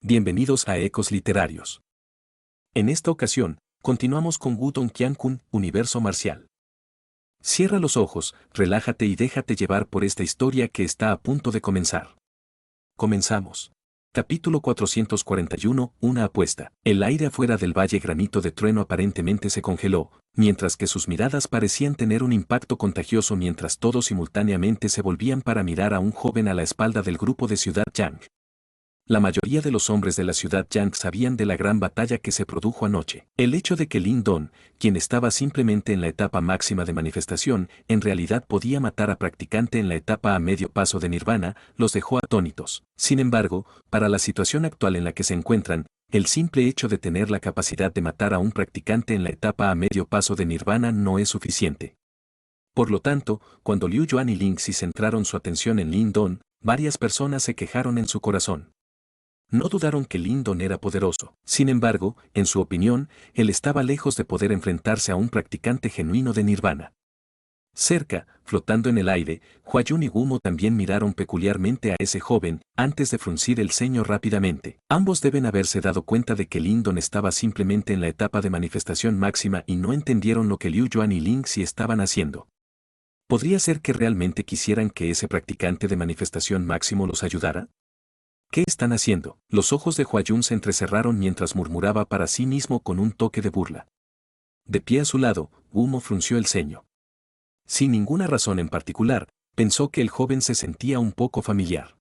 Bienvenidos a Ecos Literarios. En esta ocasión, continuamos con Wudong Qiankun, Universo Marcial. Cierra los ojos, relájate y déjate llevar por esta historia que está a punto de comenzar. Comenzamos. Capítulo 441, una apuesta. El aire afuera del valle Granito de Trueno aparentemente se congeló, mientras que sus miradas parecían tener un impacto contagioso mientras todos simultáneamente se volvían para mirar a un joven a la espalda del grupo de Ciudad Yang. La mayoría de los hombres de la ciudad Yang sabían de la gran batalla que se produjo anoche. El hecho de que Lin Don, quien estaba simplemente en la etapa máxima de manifestación, en realidad podía matar a practicante en la etapa a medio paso de Nirvana, los dejó atónitos. Sin embargo, para la situación actual en la que se encuentran, el simple hecho de tener la capacidad de matar a un practicante en la etapa a medio paso de Nirvana no es suficiente. Por lo tanto, cuando Liu Yuan y Ling Xi centraron su atención en Lin Don, varias personas se quejaron en su corazón. No dudaron que Lin Don era poderoso. Sin embargo, en su opinión, él estaba lejos de poder enfrentarse a un practicante genuino de Nirvana. Cerca, flotando en el aire, Huayun y Gumo también miraron peculiarmente a ese joven, antes de fruncir el ceño rápidamente. Ambos deben haberse dado cuenta de que Lin Don estaba simplemente en la etapa de manifestación máxima y no entendieron lo que Liu Yuan y Ling Xi estaban haciendo. ¿Podría ser que realmente quisieran que ese practicante de manifestación máximo los ayudara? ¿Qué están haciendo? Los ojos de Huayun se entrecerraron mientras murmuraba para sí mismo con un toque de burla. De pie a su lado, Gumo frunció el ceño. Sin ninguna razón en particular, pensó que el joven se sentía un poco familiar.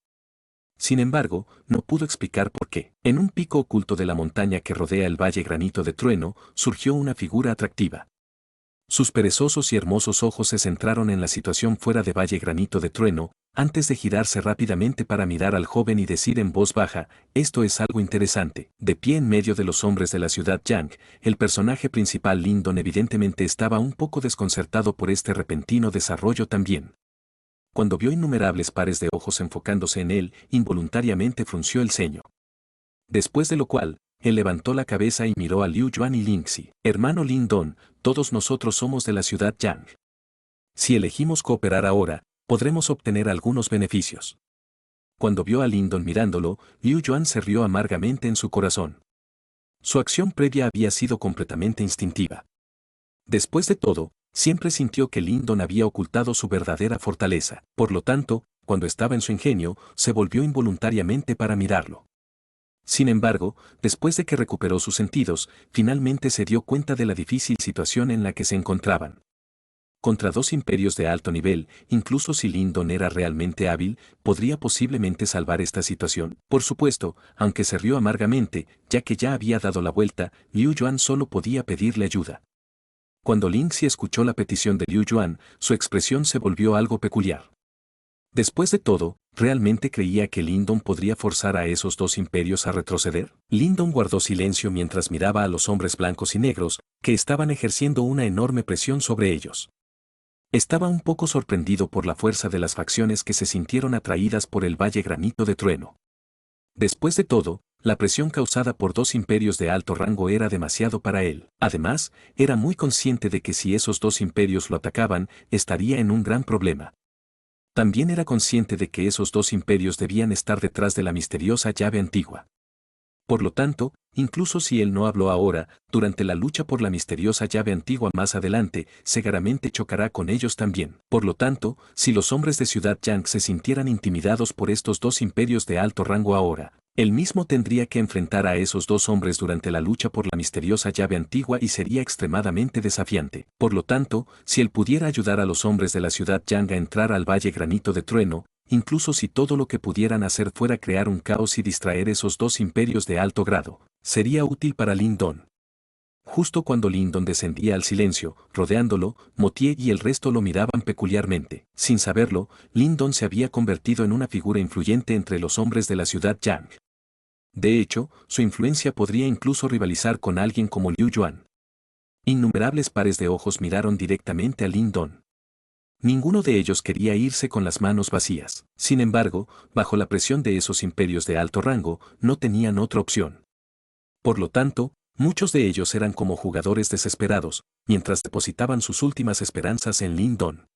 Sin embargo, no pudo explicar por qué. En un pico oculto de la montaña que rodea el valle Granito de Trueno, surgió una figura atractiva. Sus perezosos y hermosos ojos se centraron en la situación fuera de Valle Granito de Trueno, antes de girarse rápidamente para mirar al joven y decir en voz baja, esto es algo interesante. De pie en medio de los hombres de la ciudad Yang, el personaje principal Lin Don evidentemente estaba un poco desconcertado por este repentino desarrollo también. Cuando vio innumerables pares de ojos enfocándose en él, involuntariamente frunció el ceño. Después de lo cual, él levantó la cabeza y miró a Liu Yuan y Ling Xi. Hermano Lin Don, todos nosotros somos de la ciudad Yang. Si elegimos cooperar ahora, podremos obtener algunos beneficios. Cuando vio a Lin Don mirándolo, Liu Yuan se rió amargamente en su corazón. Su acción previa había sido completamente instintiva. Después de todo, siempre sintió que Lin Don había ocultado su verdadera fortaleza. Por lo tanto, cuando estaba en su ingenio, se volvió involuntariamente para mirarlo. Sin embargo, después de que recuperó sus sentidos, finalmente se dio cuenta de la difícil situación en la que se encontraban. Contra dos imperios de alto nivel, incluso si Lin Don era realmente hábil, ¿podría posiblemente salvar esta situación? Por supuesto, aunque se rió amargamente, ya que ya había dado la vuelta, Liu Yuan solo podía pedirle ayuda. Cuando Ling Xi escuchó la petición de Liu Yuan, su expresión se volvió algo peculiar. Después de todo, ¿realmente creía que Lin Don podría forzar a esos dos imperios a retroceder? Lin Don guardó silencio mientras miraba a los hombres blancos y negros, que estaban ejerciendo una enorme presión sobre ellos. Estaba un poco sorprendido por la fuerza de las facciones que se sintieron atraídas por el Valle Granito de Trueno. Después de todo, la presión causada por dos imperios de alto rango era demasiado para él. Además, era muy consciente de que si esos dos imperios lo atacaban, estaría en un gran problema. También era consciente de que esos dos imperios debían estar detrás de la misteriosa llave antigua. Por lo tanto, incluso si él no habló ahora, durante la lucha por la misteriosa llave antigua más adelante, seguramente chocará con ellos también. Por lo tanto, si los hombres de Ciudad Yang se sintieran intimidados por estos dos imperios de alto rango ahora, él mismo tendría que enfrentar a esos dos hombres durante la lucha por la misteriosa llave antigua y sería extremadamente desafiante. Por lo tanto, si él pudiera ayudar a los hombres de la ciudad Yang a entrar al Valle Granito de Trueno, incluso si todo lo que pudieran hacer fuera crear un caos y distraer esos dos imperios de alto grado, sería útil para Lin Don. Justo cuando Lin Don descendía al silencio, rodeándolo, Motie y el resto lo miraban peculiarmente. Sin saberlo, Lin Don se había convertido en una figura influyente entre los hombres de la ciudad Yang. De hecho, su influencia podría incluso rivalizar con alguien como Liu Yuan. Innumerables pares de ojos miraron directamente a Lin Don. Ninguno de ellos quería irse con las manos vacías. Sin embargo, bajo la presión de esos imperios de alto rango, no tenían otra opción. Por lo tanto, muchos de ellos eran como jugadores desesperados, mientras depositaban sus últimas esperanzas en Lin Don.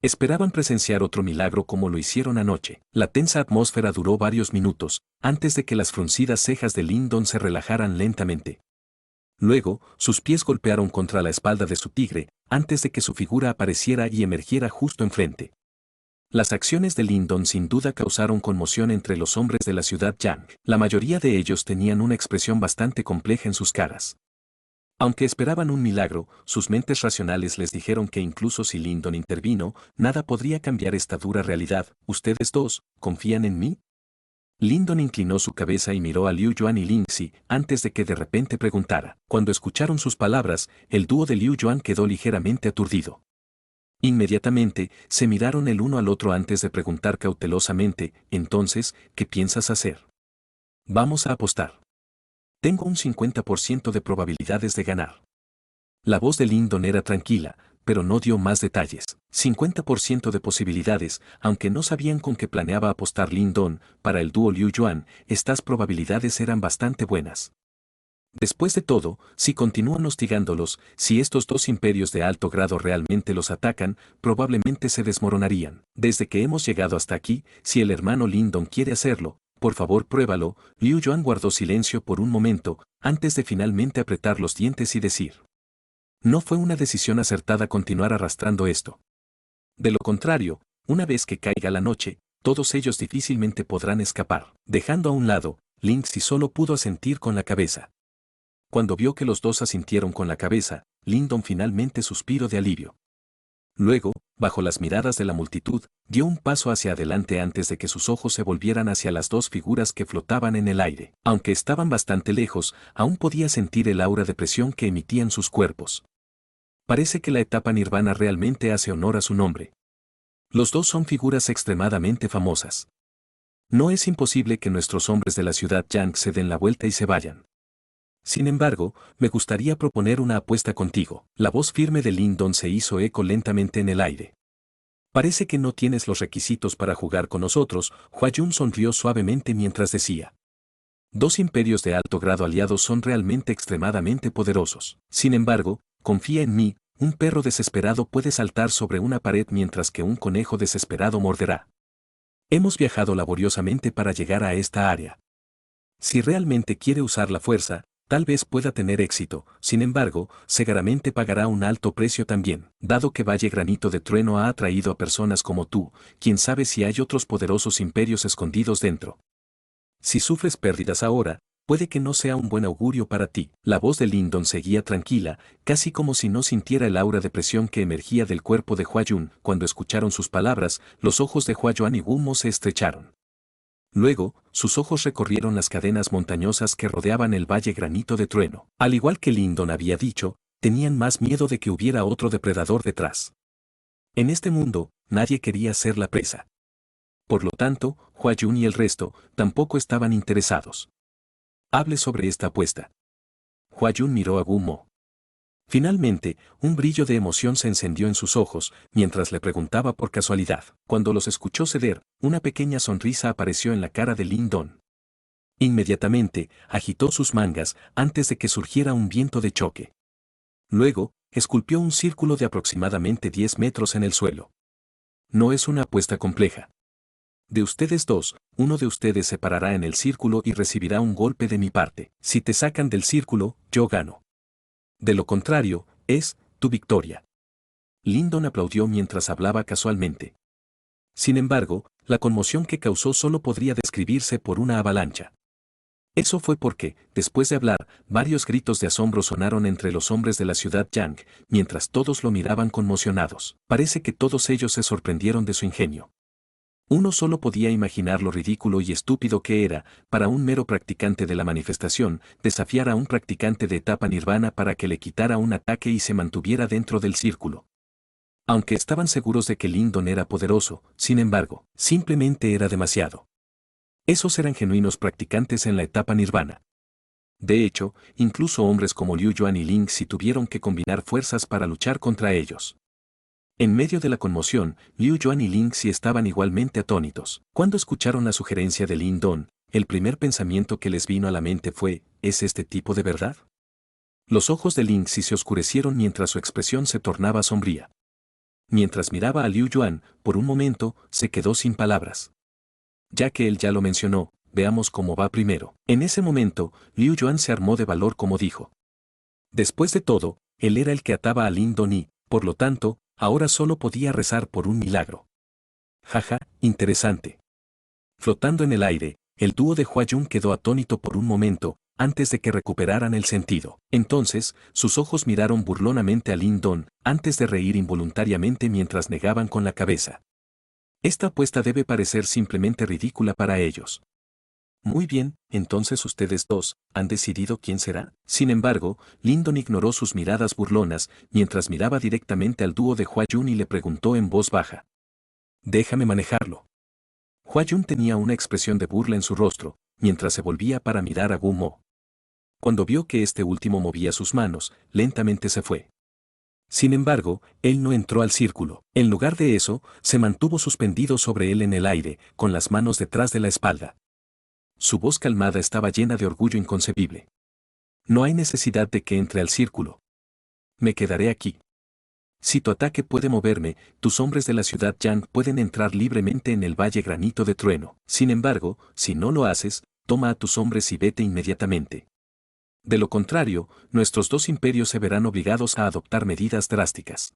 Esperaban presenciar otro milagro como lo hicieron anoche. La tensa atmósfera duró varios minutos, antes de que las fruncidas cejas de Lyndon se relajaran lentamente. Luego, sus pies golpearon contra la espalda de su tigre, antes de que su figura apareciera y emergiera justo enfrente. Las acciones de Lyndon sin duda causaron conmoción entre los hombres de la ciudad Yang. La mayoría de ellos tenían una expresión bastante compleja en sus caras. Aunque esperaban un milagro, sus mentes racionales les dijeron que incluso si Lyndon intervino, nada podría cambiar esta dura realidad. ¿Ustedes dos confían en mí? Lyndon inclinó su cabeza y miró a Liu Yuan y Ling Xi antes de que de repente preguntara. Cuando escucharon sus palabras, el dúo de Liu Yuan quedó ligeramente aturdido. Inmediatamente, se miraron el uno al otro antes de preguntar cautelosamente, entonces, ¿qué piensas hacer? Vamos a apostar. Tengo un 50% de probabilidades de ganar. La voz de Lyndon era tranquila, pero no dio más detalles. 50% de posibilidades, aunque no sabían con qué planeaba apostar Lyndon, para el dúo Liu Yuan, estas probabilidades eran bastante buenas. Después de todo, si continúan hostigándolos, si estos dos imperios de alto grado realmente los atacan, probablemente se desmoronarían. Desde que hemos llegado hasta aquí, si el hermano Lyndon quiere hacerlo, por favor pruébalo. Liu Yuan guardó silencio por un momento, antes de finalmente apretar los dientes y decir. No fue una decisión acertada continuar arrastrando esto. De lo contrario, una vez que caiga la noche, todos ellos difícilmente podrán escapar. Dejando a un lado, Ling Xi solo pudo asentir con la cabeza. Cuando vio que los dos asintieron con la cabeza, Lyndon finalmente suspiró de alivio. Luego, bajo las miradas de la multitud, dio un paso hacia adelante antes de que sus ojos se volvieran hacia las dos figuras que flotaban en el aire. Aunque estaban bastante lejos, aún podía sentir el aura de presión que emitían sus cuerpos. Parece que la etapa nirvana realmente hace honor a su nombre. Los dos son figuras extremadamente famosas. No es imposible que nuestros hombres de la ciudad Yang se den la vuelta y se vayan. Sin embargo, me gustaría proponer una apuesta contigo. La voz firme de Lyndon se hizo eco lentamente en el aire. Parece que no tienes los requisitos para jugar con nosotros. Hua Yun sonrió suavemente mientras decía. Dos imperios de alto grado aliados son realmente extremadamente poderosos. Sin embargo, confía en mí, un perro desesperado puede saltar sobre una pared mientras que un conejo desesperado morderá. Hemos viajado laboriosamente para llegar a esta área. Si realmente quiere usar la fuerza, tal vez pueda tener éxito, sin embargo, seguramente pagará un alto precio también. Dado que Valle Granito de Trueno ha atraído a personas como tú, quién sabe si hay otros poderosos imperios escondidos dentro. Si sufres pérdidas ahora, puede que no sea un buen augurio para ti. La voz de Lyndon seguía tranquila, casi como si no sintiera el aura de presión que emergía del cuerpo de Hua Yun. Cuando escucharon sus palabras, los ojos de Hua Yuan y Wu Mo se estrecharon. Luego, sus ojos recorrieron las cadenas montañosas que rodeaban el Valle Granito de Trueno. Al igual que Lyndon había dicho, tenían más miedo de que hubiera otro depredador detrás. En este mundo, nadie quería ser la presa. Por lo tanto, Hua Yun y el resto tampoco estaban interesados. Hable sobre esta apuesta. Hua Yun miró a Wu Mo. Finalmente, un brillo de emoción se encendió en sus ojos, mientras le preguntaba por casualidad. Cuando los escuchó ceder, una pequeña sonrisa apareció en la cara de Lyndon. Inmediatamente, agitó sus mangas antes de que surgiera un viento de choque. Luego, esculpió un círculo de aproximadamente 10 metros en el suelo. No es una apuesta compleja. De ustedes dos, uno de ustedes se parará en el círculo y recibirá un golpe de mi parte. Si te sacan del círculo, yo gano. De lo contrario, es tu victoria. Lyndon aplaudió mientras hablaba casualmente. Sin embargo, la conmoción que causó solo podría describirse por una avalancha. Eso fue porque, después de hablar, varios gritos de asombro sonaron entre los hombres de la ciudad Yang, mientras todos lo miraban conmocionados. Parece que todos ellos se sorprendieron de su ingenio. Uno solo podía imaginar lo ridículo y estúpido que era, para un mero practicante de la manifestación, desafiar a un practicante de etapa nirvana para que le quitara un ataque y se mantuviera dentro del círculo. Aunque estaban seguros de que Lyndon era poderoso, sin embargo, simplemente era demasiado. Esos eran genuinos practicantes en la etapa nirvana. De hecho, incluso hombres como Liu Yuan y Ling Xi tuvieron que combinar fuerzas para luchar contra ellos. En medio de la conmoción, Liu Yuan y Ling Xi estaban igualmente atónitos. Cuando escucharon la sugerencia de Lyndon, el primer pensamiento que les vino a la mente fue, ¿es este tipo de verdad? Los ojos de Ling Xi se oscurecieron mientras su expresión se tornaba sombría. Mientras miraba a Liu Yuan, por un momento, se quedó sin palabras. Ya que él ya lo mencionó, veamos cómo va primero. En ese momento, Liu Yuan se armó de valor como dijo. Después de todo, él era el que ataba a Lin Don y, por lo tanto, ahora solo podía rezar por un milagro. Jaja, interesante. Flotando en el aire, el dúo de Hua Yun quedó atónito por un momento, antes de que recuperaran el sentido. Entonces, sus ojos miraron burlonamente a Lin Don, antes de reír involuntariamente mientras negaban con la cabeza. Esta apuesta debe parecer simplemente ridícula para ellos. Muy bien, entonces ustedes dos, ¿han decidido quién será? Sin embargo, Lin Don ignoró sus miradas burlonas, mientras miraba directamente al dúo de Hua Yun y le preguntó en voz baja. Déjame manejarlo. Hua Yun tenía una expresión de burla en su rostro, mientras se volvía para mirar a Gu Mo. Cuando vio que este último movía sus manos, lentamente se fue. Sin embargo, él no entró al círculo. En lugar de eso, se mantuvo suspendido sobre él en el aire, con las manos detrás de la espalda. Su voz calmada estaba llena de orgullo inconcebible. No hay necesidad de que entre al círculo. Me quedaré aquí. Si tu ataque puede moverme, tus hombres de la ciudad Yang pueden entrar libremente en el Valle Granito de Trueno. Sin embargo, si no lo haces, toma a tus hombres y vete inmediatamente. De lo contrario, nuestros dos imperios se verán obligados a adoptar medidas drásticas.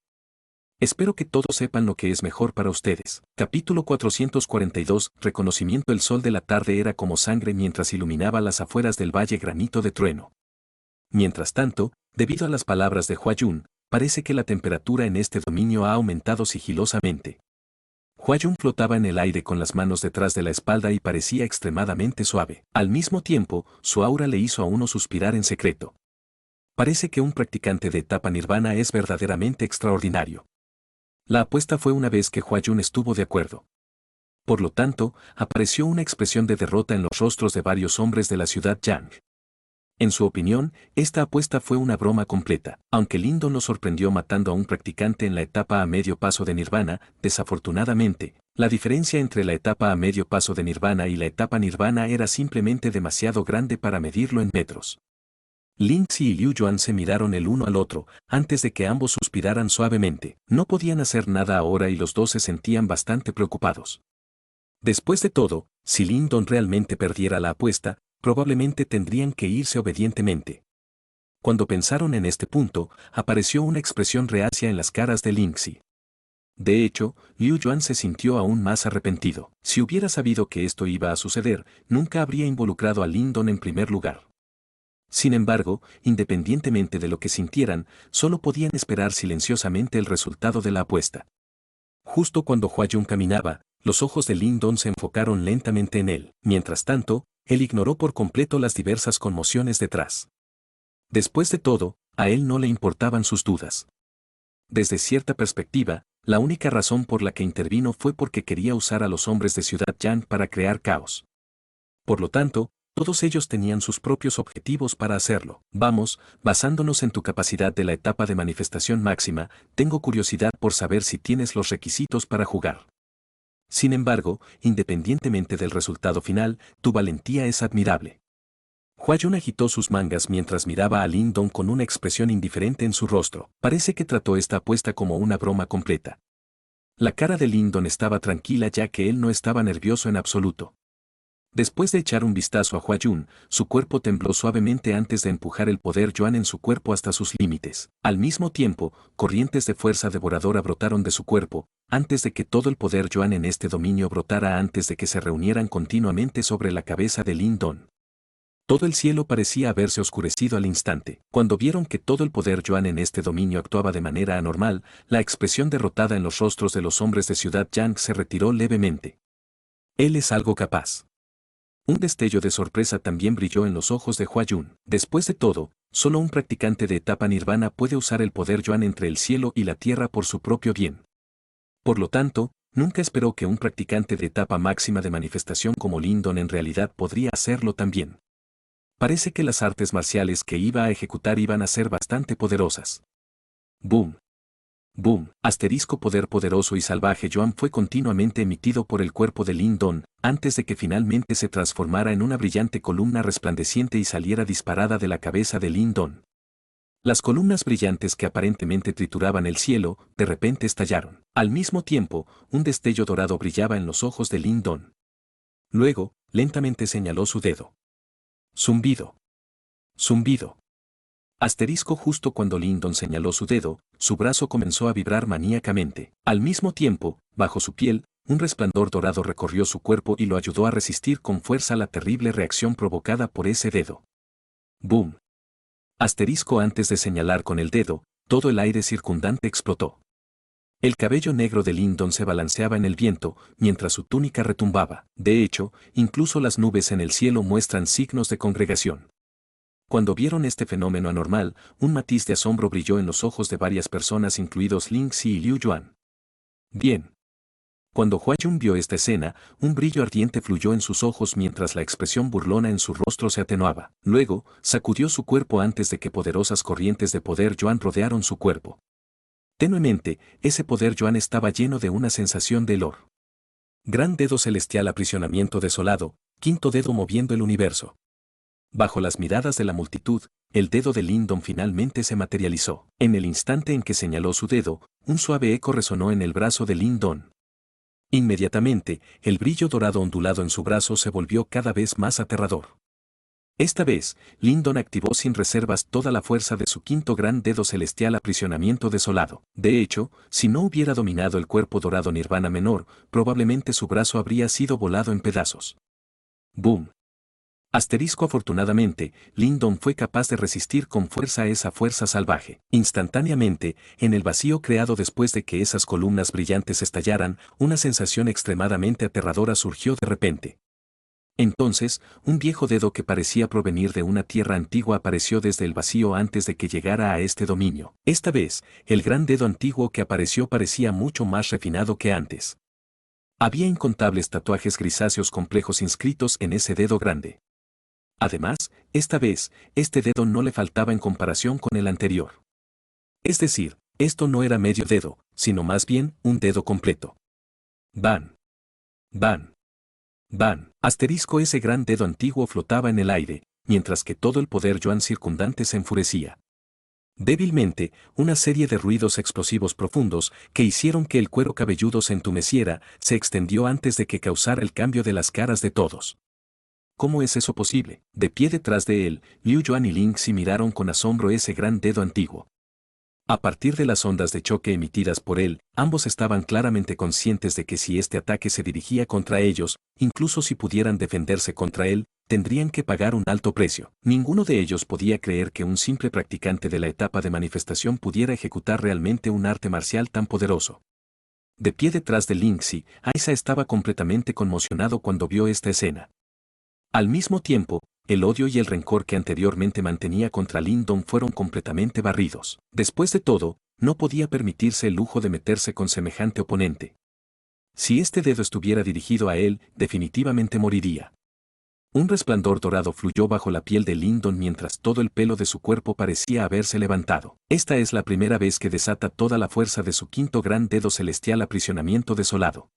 Espero que todos sepan lo que es mejor para ustedes. Capítulo 442. Reconocimiento. El sol de la tarde era como sangre mientras iluminaba las afueras del Valle Granito de Trueno. Mientras tanto, debido a las palabras de Hua Yun, parece que la temperatura en este dominio ha aumentado sigilosamente. Hua Yun flotaba en el aire con las manos detrás de la espalda y parecía extremadamente suave. Al mismo tiempo, su aura le hizo a uno suspirar en secreto. Parece que un practicante de etapa nirvana es verdaderamente extraordinario. La apuesta fue una vez que Hua Yun estuvo de acuerdo. Por lo tanto, apareció una expresión de derrota en los rostros de varios hombres de la ciudad Yang. En su opinión, esta apuesta fue una broma completa. Aunque Lin Don lo sorprendió matando a un practicante en la etapa a medio paso de Nirvana, desafortunadamente, la diferencia entre la etapa a medio paso de Nirvana y la etapa Nirvana era simplemente demasiado grande para medirlo en metros. Lin Xi y Liu Yuan se miraron el uno al otro, antes de que ambos suspiraran suavemente. No podían hacer nada ahora y los dos se sentían bastante preocupados. Después de todo, si Lin Don realmente perdiera la apuesta, probablemente tendrían que irse obedientemente. Cuando pensaron en este punto, apareció una expresión reacia en las caras de Lin Xi. De hecho, Liu Yuan se sintió aún más arrepentido. Si hubiera sabido que esto iba a suceder, nunca habría involucrado a Lin Don en primer lugar. Sin embargo, independientemente de lo que sintieran, solo podían esperar silenciosamente el resultado de la apuesta. Justo cuando Hua Yun caminaba, los ojos de Lin Don se enfocaron lentamente en él. Mientras tanto, él ignoró por completo las diversas conmociones detrás. Después de todo, a él no le importaban sus dudas. Desde cierta perspectiva, la única razón por la que intervino fue porque quería usar a los hombres de Ciudad Yang para crear caos. Por lo tanto, todos ellos tenían sus propios objetivos para hacerlo. Vamos, basándonos en tu capacidad de la etapa de manifestación máxima, tengo curiosidad por saber si tienes los requisitos para jugar. Sin embargo, independientemente del resultado final, tu valentía es admirable. Hua Yun agitó sus mangas mientras miraba a Lin Don con una expresión indiferente en su rostro. Parece que trató esta apuesta como una broma completa. La cara de Lin Don estaba tranquila ya que él no estaba nervioso en absoluto. Después de echar un vistazo a Hua Yun, su cuerpo tembló suavemente antes de empujar el poder Yuan en su cuerpo hasta sus límites. Al mismo tiempo, corrientes de fuerza devoradora brotaron de su cuerpo, antes de que todo el poder Yuan en este dominio brotara antes de que se reunieran continuamente sobre la cabeza de Lin Don. Todo el cielo parecía haberse oscurecido al instante. Cuando vieron que todo el poder Yuan en este dominio actuaba de manera anormal, la expresión derrotada en los rostros de los hombres de Ciudad Yang se retiró levemente. Él es algo capaz. Un destello de sorpresa también brilló en los ojos de Hua Yun. Después de todo, solo un practicante de etapa nirvana puede usar el poder Yuan entre el cielo y la tierra por su propio bien. Por lo tanto, nunca esperó que un practicante de etapa máxima de manifestación como Lin Don en realidad podría hacerlo también. Parece que las artes marciales que iba a ejecutar iban a ser bastante poderosas. Boom. Boom. Asterisco poder poderoso y salvaje Yuan fue continuamente emitido por el cuerpo de Lin Don, antes de que finalmente se transformara en una brillante columna resplandeciente y saliera disparada de la cabeza de Lin Don. Las columnas brillantes que aparentemente trituraban el cielo, de repente estallaron. Al mismo tiempo, un destello dorado brillaba en los ojos de Lindon. Luego, lentamente señaló su dedo. Zumbido. Zumbido. Asterisco justo cuando Lindon señaló su dedo, su brazo comenzó a vibrar maníacamente. Al mismo tiempo, bajo su piel, un resplandor dorado recorrió su cuerpo y lo ayudó a resistir con fuerza la terrible reacción provocada por ese dedo. ¡Boom! Asterisco antes de señalar con el dedo, todo el aire circundante explotó. El cabello negro de Lindon se balanceaba en el viento, mientras su túnica retumbaba. De hecho, incluso las nubes en el cielo muestran signos de congregación. Cuando vieron este fenómeno anormal, un matiz de asombro brilló en los ojos de varias personas incluidos Ling Xi y Liu Yuan. Bien. Cuando Hua Yun vio esta escena, un brillo ardiente fluyó en sus ojos mientras la expresión burlona en su rostro se atenuaba. Luego, sacudió su cuerpo antes de que poderosas corrientes de poder Yuan rodearon su cuerpo. Tenuemente, ese poder Yuan estaba lleno de una sensación de helor. Gran dedo celestial aprisionamiento desolado, quinto dedo moviendo el universo. Bajo las miradas de la multitud, el dedo de Lindon finalmente se materializó. En el instante en que señaló su dedo, un suave eco resonó en el brazo de Lindon. Inmediatamente, el brillo dorado ondulado en su brazo se volvió cada vez más aterrador. Esta vez, Lindon activó sin reservas toda la fuerza de su quinto gran dedo celestial aprisionamiento desolado. De hecho, si no hubiera dominado el cuerpo dorado nirvana menor, probablemente su brazo habría sido volado en pedazos. ¡Boom! Asterisco afortunadamente, Lindon fue capaz de resistir con fuerza a esa fuerza salvaje. Instantáneamente, en el vacío creado después de que esas columnas brillantes estallaran, una sensación extremadamente aterradora surgió de repente. Entonces, un viejo dedo que parecía provenir de una tierra antigua apareció desde el vacío antes de que llegara a este dominio. Esta vez, el gran dedo antiguo que apareció parecía mucho más refinado que antes. Había incontables tatuajes grisáceos complejos inscritos en ese dedo grande. Además, esta vez, este dedo no le faltaba en comparación con el anterior. Es decir, esto no era medio dedo, sino más bien un dedo completo. Van. Van. Van. Asterisco ese gran dedo antiguo flotaba en el aire, mientras que todo el poder Yuan circundante se enfurecía. Débilmente, una serie de ruidos explosivos profundos que hicieron que el cuero cabelludo se entumeciera, se extendió antes de que causara el cambio de las caras de todos. ¿Cómo es eso posible? De pie detrás de él, Liu Yuan y Ling Xi miraron con asombro ese gran dedo antiguo. A partir de las ondas de choque emitidas por él, ambos estaban claramente conscientes de que si este ataque se dirigía contra ellos, incluso si pudieran defenderse contra él, tendrían que pagar un alto precio. Ninguno de ellos podía creer que un simple practicante de la etapa de manifestación pudiera ejecutar realmente un arte marcial tan poderoso. De pie detrás de Ling Xi, Aisa estaba completamente conmocionado cuando vio esta escena. Al mismo tiempo, el odio y el rencor que anteriormente mantenía contra Lindon fueron completamente barridos. Después de todo, no podía permitirse el lujo de meterse con semejante oponente. Si este dedo estuviera dirigido a él, definitivamente moriría. Un resplandor dorado fluyó bajo la piel de Lindon mientras todo el pelo de su cuerpo parecía haberse levantado. Esta es la primera vez que desata toda la fuerza de su quinto gran dedo celestial aprisionamiento desolado.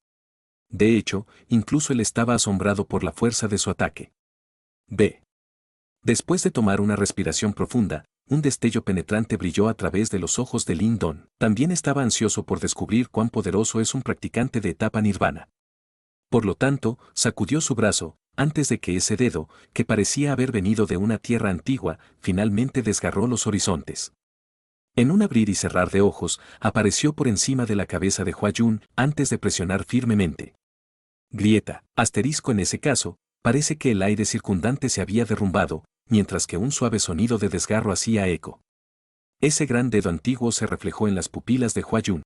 De hecho, incluso él estaba asombrado por la fuerza de su ataque. B. Después de tomar una respiración profunda, un destello penetrante brilló a través de los ojos de Lindon. También estaba ansioso por descubrir cuán poderoso es un practicante de etapa nirvana. Por lo tanto, sacudió su brazo, antes de que ese dedo, que parecía haber venido de una tierra antigua, finalmente desgarró los horizontes. En un abrir y cerrar de ojos, apareció por encima de la cabeza de Hua Yun antes de presionar firmemente. Grieta, asterisco en ese caso, parece que el aire circundante se había derrumbado, mientras que un suave sonido de desgarro hacía eco. Ese gran dedo antiguo se reflejó en las pupilas de Hua Yun.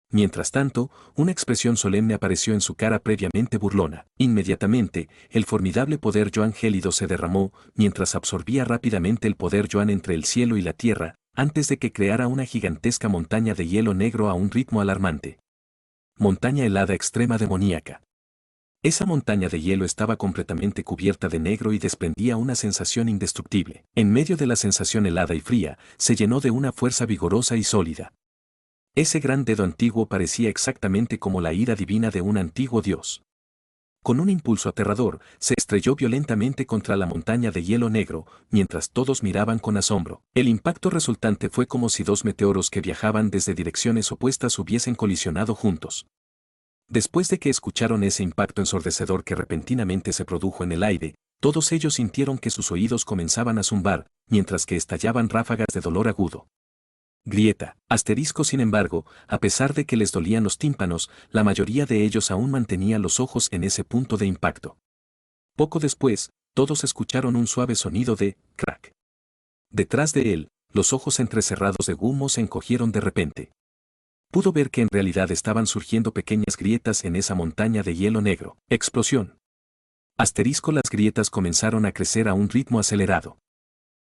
Mientras tanto, una expresión solemne apareció en su cara previamente burlona. Inmediatamente, el formidable poder Yuan gélido se derramó, mientras absorbía rápidamente el poder Yuan entre el cielo y la tierra, antes de que creara una gigantesca montaña de hielo negro a un ritmo alarmante. Montaña helada extrema demoníaca. Esa montaña de hielo estaba completamente cubierta de negro y desprendía una sensación indestructible. En medio de la sensación helada y fría, se llenó de una fuerza vigorosa y sólida. Ese gran dedo antiguo parecía exactamente como la ira divina de un antiguo dios. Con un impulso aterrador, se estrelló violentamente contra la montaña de hielo negro, mientras todos miraban con asombro. El impacto resultante fue como si dos meteoros que viajaban desde direcciones opuestas hubiesen colisionado juntos. Después de que escucharon ese impacto ensordecedor que repentinamente se produjo en el aire, todos ellos sintieron que sus oídos comenzaban a zumbar, mientras que estallaban ráfagas de dolor agudo. Grieta, asterisco sin embargo, a pesar de que les dolían los tímpanos, la mayoría de ellos aún mantenía los ojos en ese punto de impacto. Poco después, todos escucharon un suave sonido de crack. Detrás de él, los ojos entrecerrados de Gumo se encogieron de repente. Pudo ver que en realidad estaban surgiendo pequeñas grietas en esa montaña de hielo negro. Explosión. Asterisco, las grietas comenzaron a crecer a un ritmo acelerado.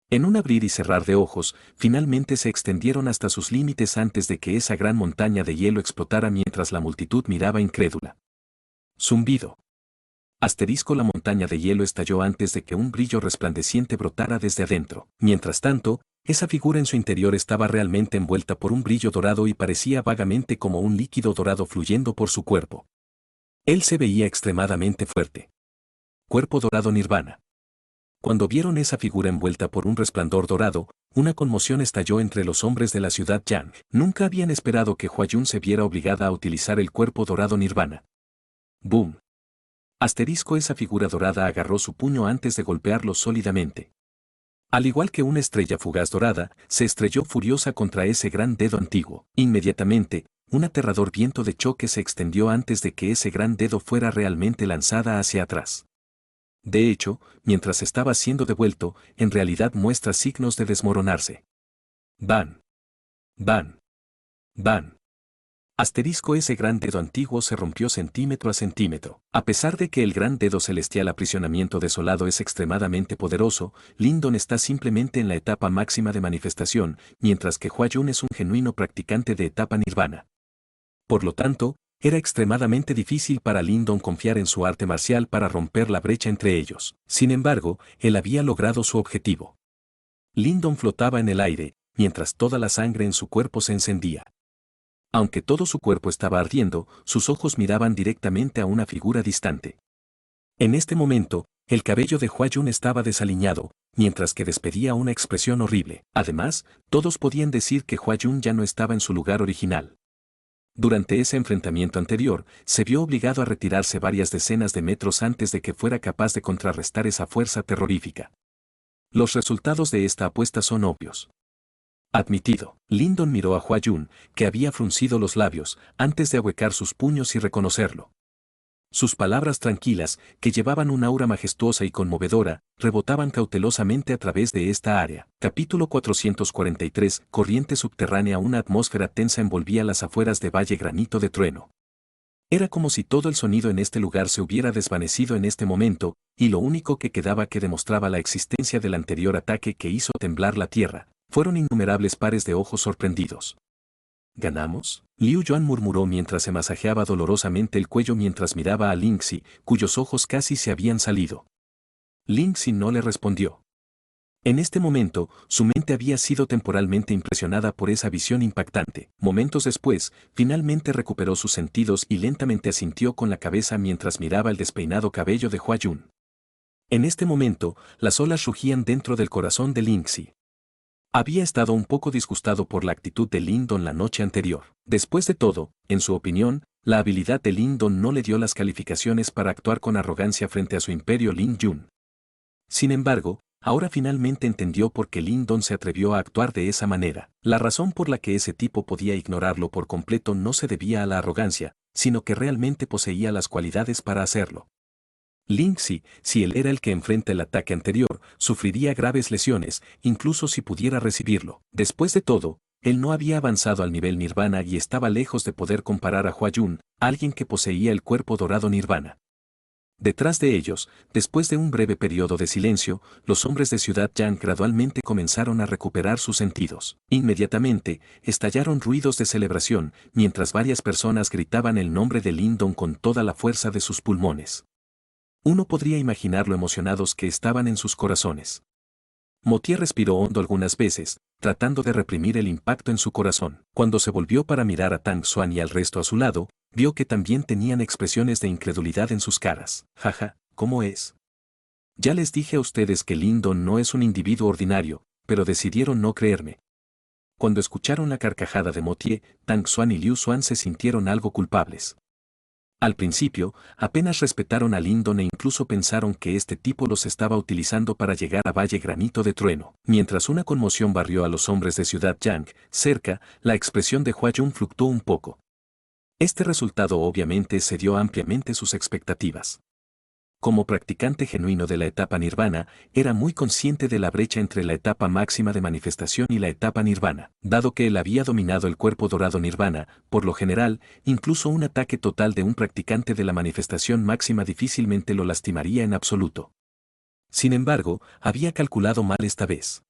En un abrir y cerrar de ojos, finalmente se extendieron hasta sus límites antes de que esa gran montaña de hielo explotara mientras la multitud miraba incrédula. Zumbido. Asterisco, la montaña de hielo estalló antes de que un brillo resplandeciente brotara desde adentro. Mientras tanto, esa figura en su interior estaba realmente envuelta por un brillo dorado y parecía vagamente como un líquido dorado fluyendo por su cuerpo. Él se veía extremadamente fuerte. Cuerpo dorado Nirvana. Cuando vieron esa figura envuelta por un resplandor dorado, una conmoción estalló entre los hombres de la ciudad Yang. Nunca habían esperado que Hua-Yun se viera obligada a utilizar el cuerpo dorado Nirvana. ¡Boom! Asterisco, esa figura dorada agarró su puño antes de golpearlo sólidamente. Al igual que una estrella fugaz dorada, se estrelló furiosa contra ese gran dedo antiguo. Inmediatamente, un aterrador viento de choque se extendió antes de que ese gran dedo fuera realmente lanzada hacia atrás. De hecho, mientras estaba siendo devuelto, en realidad muestra signos de desmoronarse. Van. Van. Van. Asterisco, ese gran dedo antiguo se rompió centímetro a centímetro. A pesar de que el gran dedo celestial aprisionamiento desolado es extremadamente poderoso, Lindon está simplemente en la etapa máxima de manifestación, mientras que Hua-Yun es un genuino practicante de etapa nirvana. Por lo tanto, era extremadamente difícil para Lindon confiar en su arte marcial para romper la brecha entre ellos. Sin embargo, él había logrado su objetivo. Lindon flotaba en el aire, mientras toda la sangre en su cuerpo se encendía. Aunque todo su cuerpo estaba ardiendo, sus ojos miraban directamente a una figura distante. En este momento, el cabello de Hua-Yun estaba desaliñado, mientras que despedía una expresión horrible. Además, todos podían decir que Hua-Yun ya no estaba en su lugar original. Durante ese enfrentamiento anterior, se vio obligado a retirarse varias decenas de metros antes de que fuera capaz de contrarrestar esa fuerza terrorífica. Los resultados de esta apuesta son obvios. Admitido. Lindon miró a Hua-Yun, que había fruncido los labios, antes de ahuecar sus puños y reconocerlo. Sus palabras tranquilas, que llevaban un aura majestuosa y conmovedora, rebotaban cautelosamente a través de esta área. Capítulo 443. Corriente subterránea. Una atmósfera tensa envolvía las afueras de Valle Granito de Trueno. Era como si todo el sonido en este lugar se hubiera desvanecido en este momento, y lo único que quedaba que demostraba la existencia del anterior ataque que hizo temblar la tierra, fueron innumerables pares de ojos sorprendidos. ¿Ganamos? Liu Yuan murmuró mientras se masajeaba dolorosamente el cuello mientras miraba a Ling Xi, cuyos ojos casi se habían salido. Ling Xi no le respondió. En este momento, su mente había sido temporalmente impresionada por esa visión impactante. Momentos después, finalmente recuperó sus sentidos y lentamente asintió con la cabeza mientras miraba el despeinado cabello de Hua-Yun. En este momento, las olas rugían dentro del corazón de Ling Xi. Había estado un poco disgustado por la actitud de Lindon la noche anterior. Después de todo, en su opinión, la habilidad de Lindon no le dio las calificaciones para actuar con arrogancia frente a su imperio Lin Yun. Sin embargo, ahora finalmente entendió por qué Lindon se atrevió a actuar de esa manera. La razón por la que ese tipo podía ignorarlo por completo no se debía a la arrogancia, sino que realmente poseía las cualidades para hacerlo. Ling Xi, si él era el que enfrenta el ataque anterior, sufriría graves lesiones, incluso si pudiera recibirlo. Después de todo, él no había avanzado al nivel Nirvana y estaba lejos de poder comparar a Hua-Yun, alguien que poseía el cuerpo dorado Nirvana. Detrás de ellos, después de un breve periodo de silencio, los hombres de Ciudad Yang gradualmente comenzaron a recuperar sus sentidos. Inmediatamente, estallaron ruidos de celebración, mientras varias personas gritaban el nombre de Lindon con toda la fuerza de sus pulmones. Uno podría imaginar lo emocionados que estaban en sus corazones. Motier respiró hondo algunas veces, tratando de reprimir el impacto en su corazón. Cuando se volvió para mirar a Tang Xuan y al resto a su lado, vio que también tenían expresiones de incredulidad en sus caras. Jaja, ¿cómo es? Ya les dije a ustedes que Lin Don no es un individuo ordinario, pero decidieron no creerme. Cuando escucharon la carcajada de Mo Tie, Tang Xuan y Liu Xuan se sintieron algo culpables. Al principio, apenas respetaron a Lin Don e incluso pensaron que este tipo los estaba utilizando para llegar a Valle Granito de Trueno. Mientras una conmoción barrió a los hombres de Ciudad Yang, cerca, la expresión de Hua Yun fluctuó un poco. Este resultado obviamente excedió ampliamente sus expectativas. Como practicante genuino de la etapa nirvana, era muy consciente de la brecha entre la etapa máxima de manifestación y la etapa nirvana. Dado que él había dominado el cuerpo dorado nirvana, por lo general, incluso un ataque total de un practicante de la manifestación máxima difícilmente lo lastimaría en absoluto. Sin embargo, había calculado mal esta vez.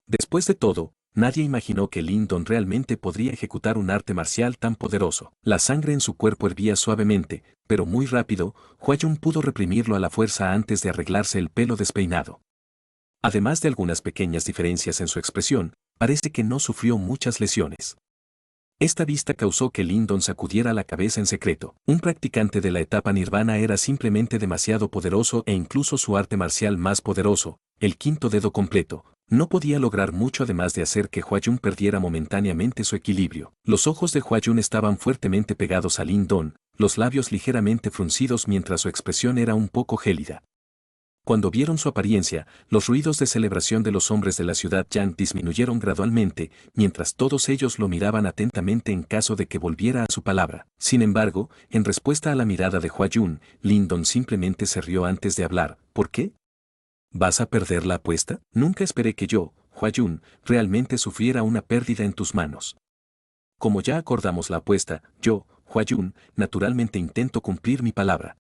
Después de todo, nadie imaginó que Lin Don realmente podría ejecutar un arte marcial tan poderoso. La sangre en su cuerpo hervía suavemente, pero muy rápido, Hua Yun pudo reprimirlo a la fuerza antes de arreglarse el pelo despeinado. Además de algunas pequeñas diferencias en su expresión, parece que no sufrió muchas lesiones. Esta vista causó que Lin Don sacudiera la cabeza en secreto. Un practicante de la etapa nirvana era simplemente demasiado poderoso e incluso su arte marcial más poderoso, el quinto dedo completo, no podía lograr mucho además de hacer que Hua Yun perdiera momentáneamente su equilibrio. Los ojos de Hua Yun estaban fuertemente pegados a Lin Don, los labios ligeramente fruncidos mientras su expresión era un poco gélida. Cuando vieron su apariencia, los ruidos de celebración de los hombres de la ciudad Yang disminuyeron gradualmente, mientras todos ellos lo miraban atentamente en caso de que volviera a su palabra. Sin embargo, en respuesta a la mirada de Hua Yun, Lin Don simplemente se rió antes de hablar. ¿Por qué? ¿Vas a perder la apuesta? Nunca esperé que yo, Hua Yun, realmente sufriera una pérdida en tus manos. Como ya acordamos la apuesta, yo, Hua Yun, naturalmente intento cumplir mi palabra.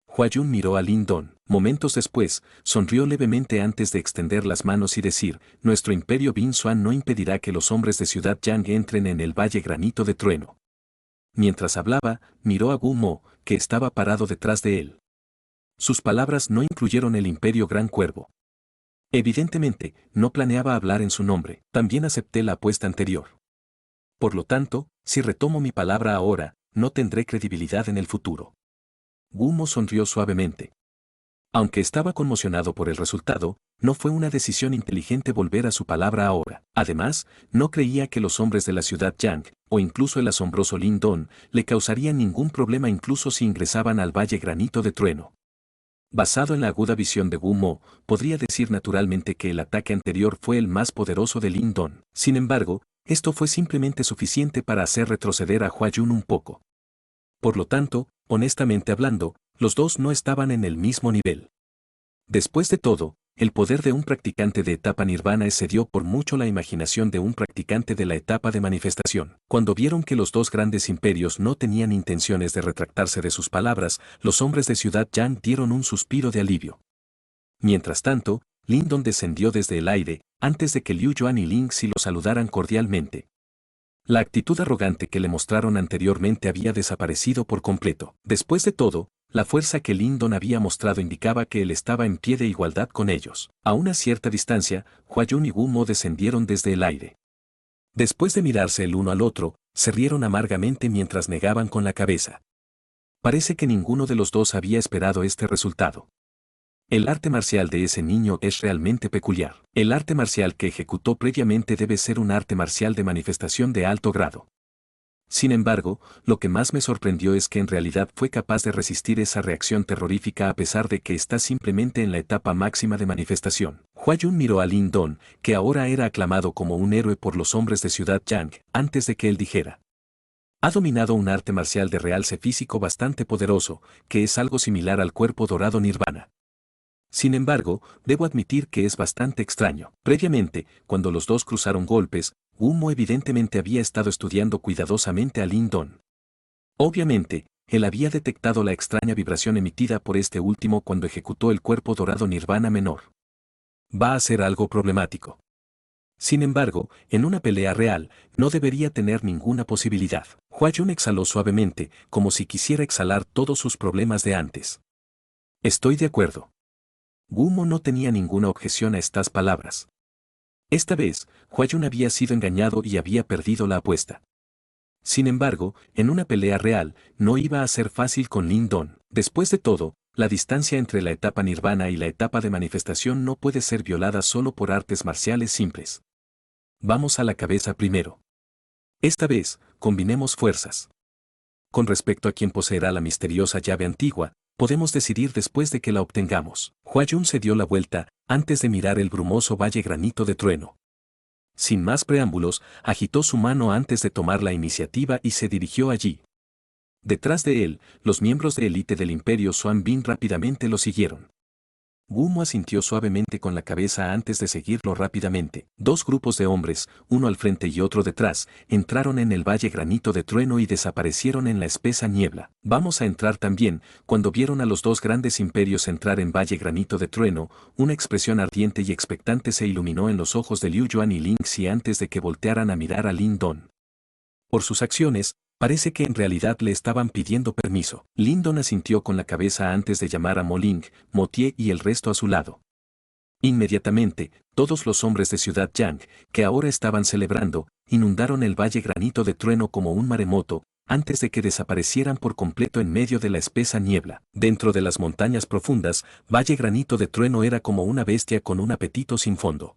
Hua Yun miró a Lin Don. Momentos después, sonrió levemente antes de extender las manos y decir, nuestro imperio Bin Xuan no impedirá que los hombres de Ciudad Yang entren en el Valle Granito de Trueno. Mientras hablaba, miró a Gu Mo, que estaba parado detrás de él. Sus palabras no incluyeron el imperio Gran Cuervo. Evidentemente, no planeaba hablar en su nombre. También acepté la apuesta anterior. Por lo tanto, si retomo mi palabra ahora, no tendré credibilidad en el futuro. Gu Mo sonrió suavemente. Aunque estaba conmocionado por el resultado, no fue una decisión inteligente volver a su palabra ahora. Además, no creía que los hombres de la ciudad Yang, o incluso el asombroso Lin Don, le causarían ningún problema incluso si ingresaban al Valle Granito de Trueno. Basado en la aguda visión de Gu Mo, podría decir naturalmente que el ataque anterior fue el más poderoso de Lin Don. Sin embargo, esto fue simplemente suficiente para hacer retroceder a Hua Yun un poco. Por lo tanto, honestamente hablando, los dos no estaban en el mismo nivel. Después de todo, el poder de un practicante de etapa nirvana excedió por mucho la imaginación de un practicante de la etapa de manifestación. Cuando vieron que los dos grandes imperios no tenían intenciones de retractarse de sus palabras, los hombres de Ciudad Yang dieron un suspiro de alivio. Mientras tanto, Lin Don descendió desde el aire, antes de que Liu Yuan y Ling Xi lo saludaran cordialmente. La actitud arrogante que le mostraron anteriormente había desaparecido por completo. Después de todo, la fuerza que Lin Don había mostrado indicaba que él estaba en pie de igualdad con ellos. A una cierta distancia, Hua Yun y Gu Mo descendieron desde el aire. Después de mirarse el uno al otro, se rieron amargamente mientras negaban con la cabeza. Parece que ninguno de los dos había esperado este resultado. El arte marcial de ese niño es realmente peculiar. El arte marcial que ejecutó previamente debe ser un arte marcial de manifestación de alto grado. Sin embargo, lo que más me sorprendió es que en realidad fue capaz de resistir esa reacción terrorífica a pesar de que está simplemente en la etapa máxima de manifestación. Hua Yun miró a Lin Don, que ahora era aclamado como un héroe por los hombres de Ciudad Yang, antes de que él dijera. Ha dominado un arte marcial de realce físico bastante poderoso, que es algo similar al cuerpo dorado nirvana. Sin embargo, debo admitir que es bastante extraño. Previamente, cuando los dos cruzaron golpes, Gu Mo evidentemente había estado estudiando cuidadosamente a Lin Don. Obviamente, él había detectado la extraña vibración emitida por este último cuando ejecutó el cuerpo dorado nirvana menor. Va a ser algo problemático. Sin embargo, en una pelea real, no debería tener ninguna posibilidad. Hua Yun exhaló suavemente, como si quisiera exhalar todos sus problemas de antes. Estoy de acuerdo. Gu Mo no tenía ninguna objeción a estas palabras. Esta vez, Huayun había sido engañado y había perdido la apuesta. Sin embargo, en una pelea real, no iba a ser fácil con Lin Don. Después de todo, la distancia entre la etapa nirvana y la etapa de manifestación no puede ser violada solo por artes marciales simples. Vamos a la cabeza primero. Esta vez, combinemos fuerzas. Con respecto a quién poseerá la misteriosa llave antigua, podemos decidir después de que la obtengamos. Huayun se dio la vuelta, antes de mirar el brumoso valle granito de trueno. Sin más preámbulos, agitó su mano antes de tomar la iniciativa y se dirigió allí. Detrás de él, los miembros de élite del Imperio Xuan Bin rápidamente lo siguieron. Wu Mo asintió suavemente con la cabeza antes de seguirlo rápidamente. Dos grupos de hombres, uno al frente y otro detrás, entraron en el valle granito de trueno y desaparecieron en la espesa niebla. Vamos a entrar también. Cuando vieron a los dos grandes imperios entrar en valle granito de trueno, una expresión ardiente y expectante se iluminó en los ojos de Liu Yuan y Ling Xi antes de que voltearan a mirar a Lin Don. Por sus acciones, parece que en realidad le estaban pidiendo permiso. Lin Don asintió con la cabeza antes de llamar a Mo Ling, Mo Tie y el resto a su lado. Inmediatamente, todos los hombres de Ciudad Yang, que ahora estaban celebrando, inundaron el valle granito de trueno como un maremoto, antes de que desaparecieran por completo en medio de la espesa niebla. Dentro de las montañas profundas, valle granito de trueno era como una bestia con un apetito sin fondo.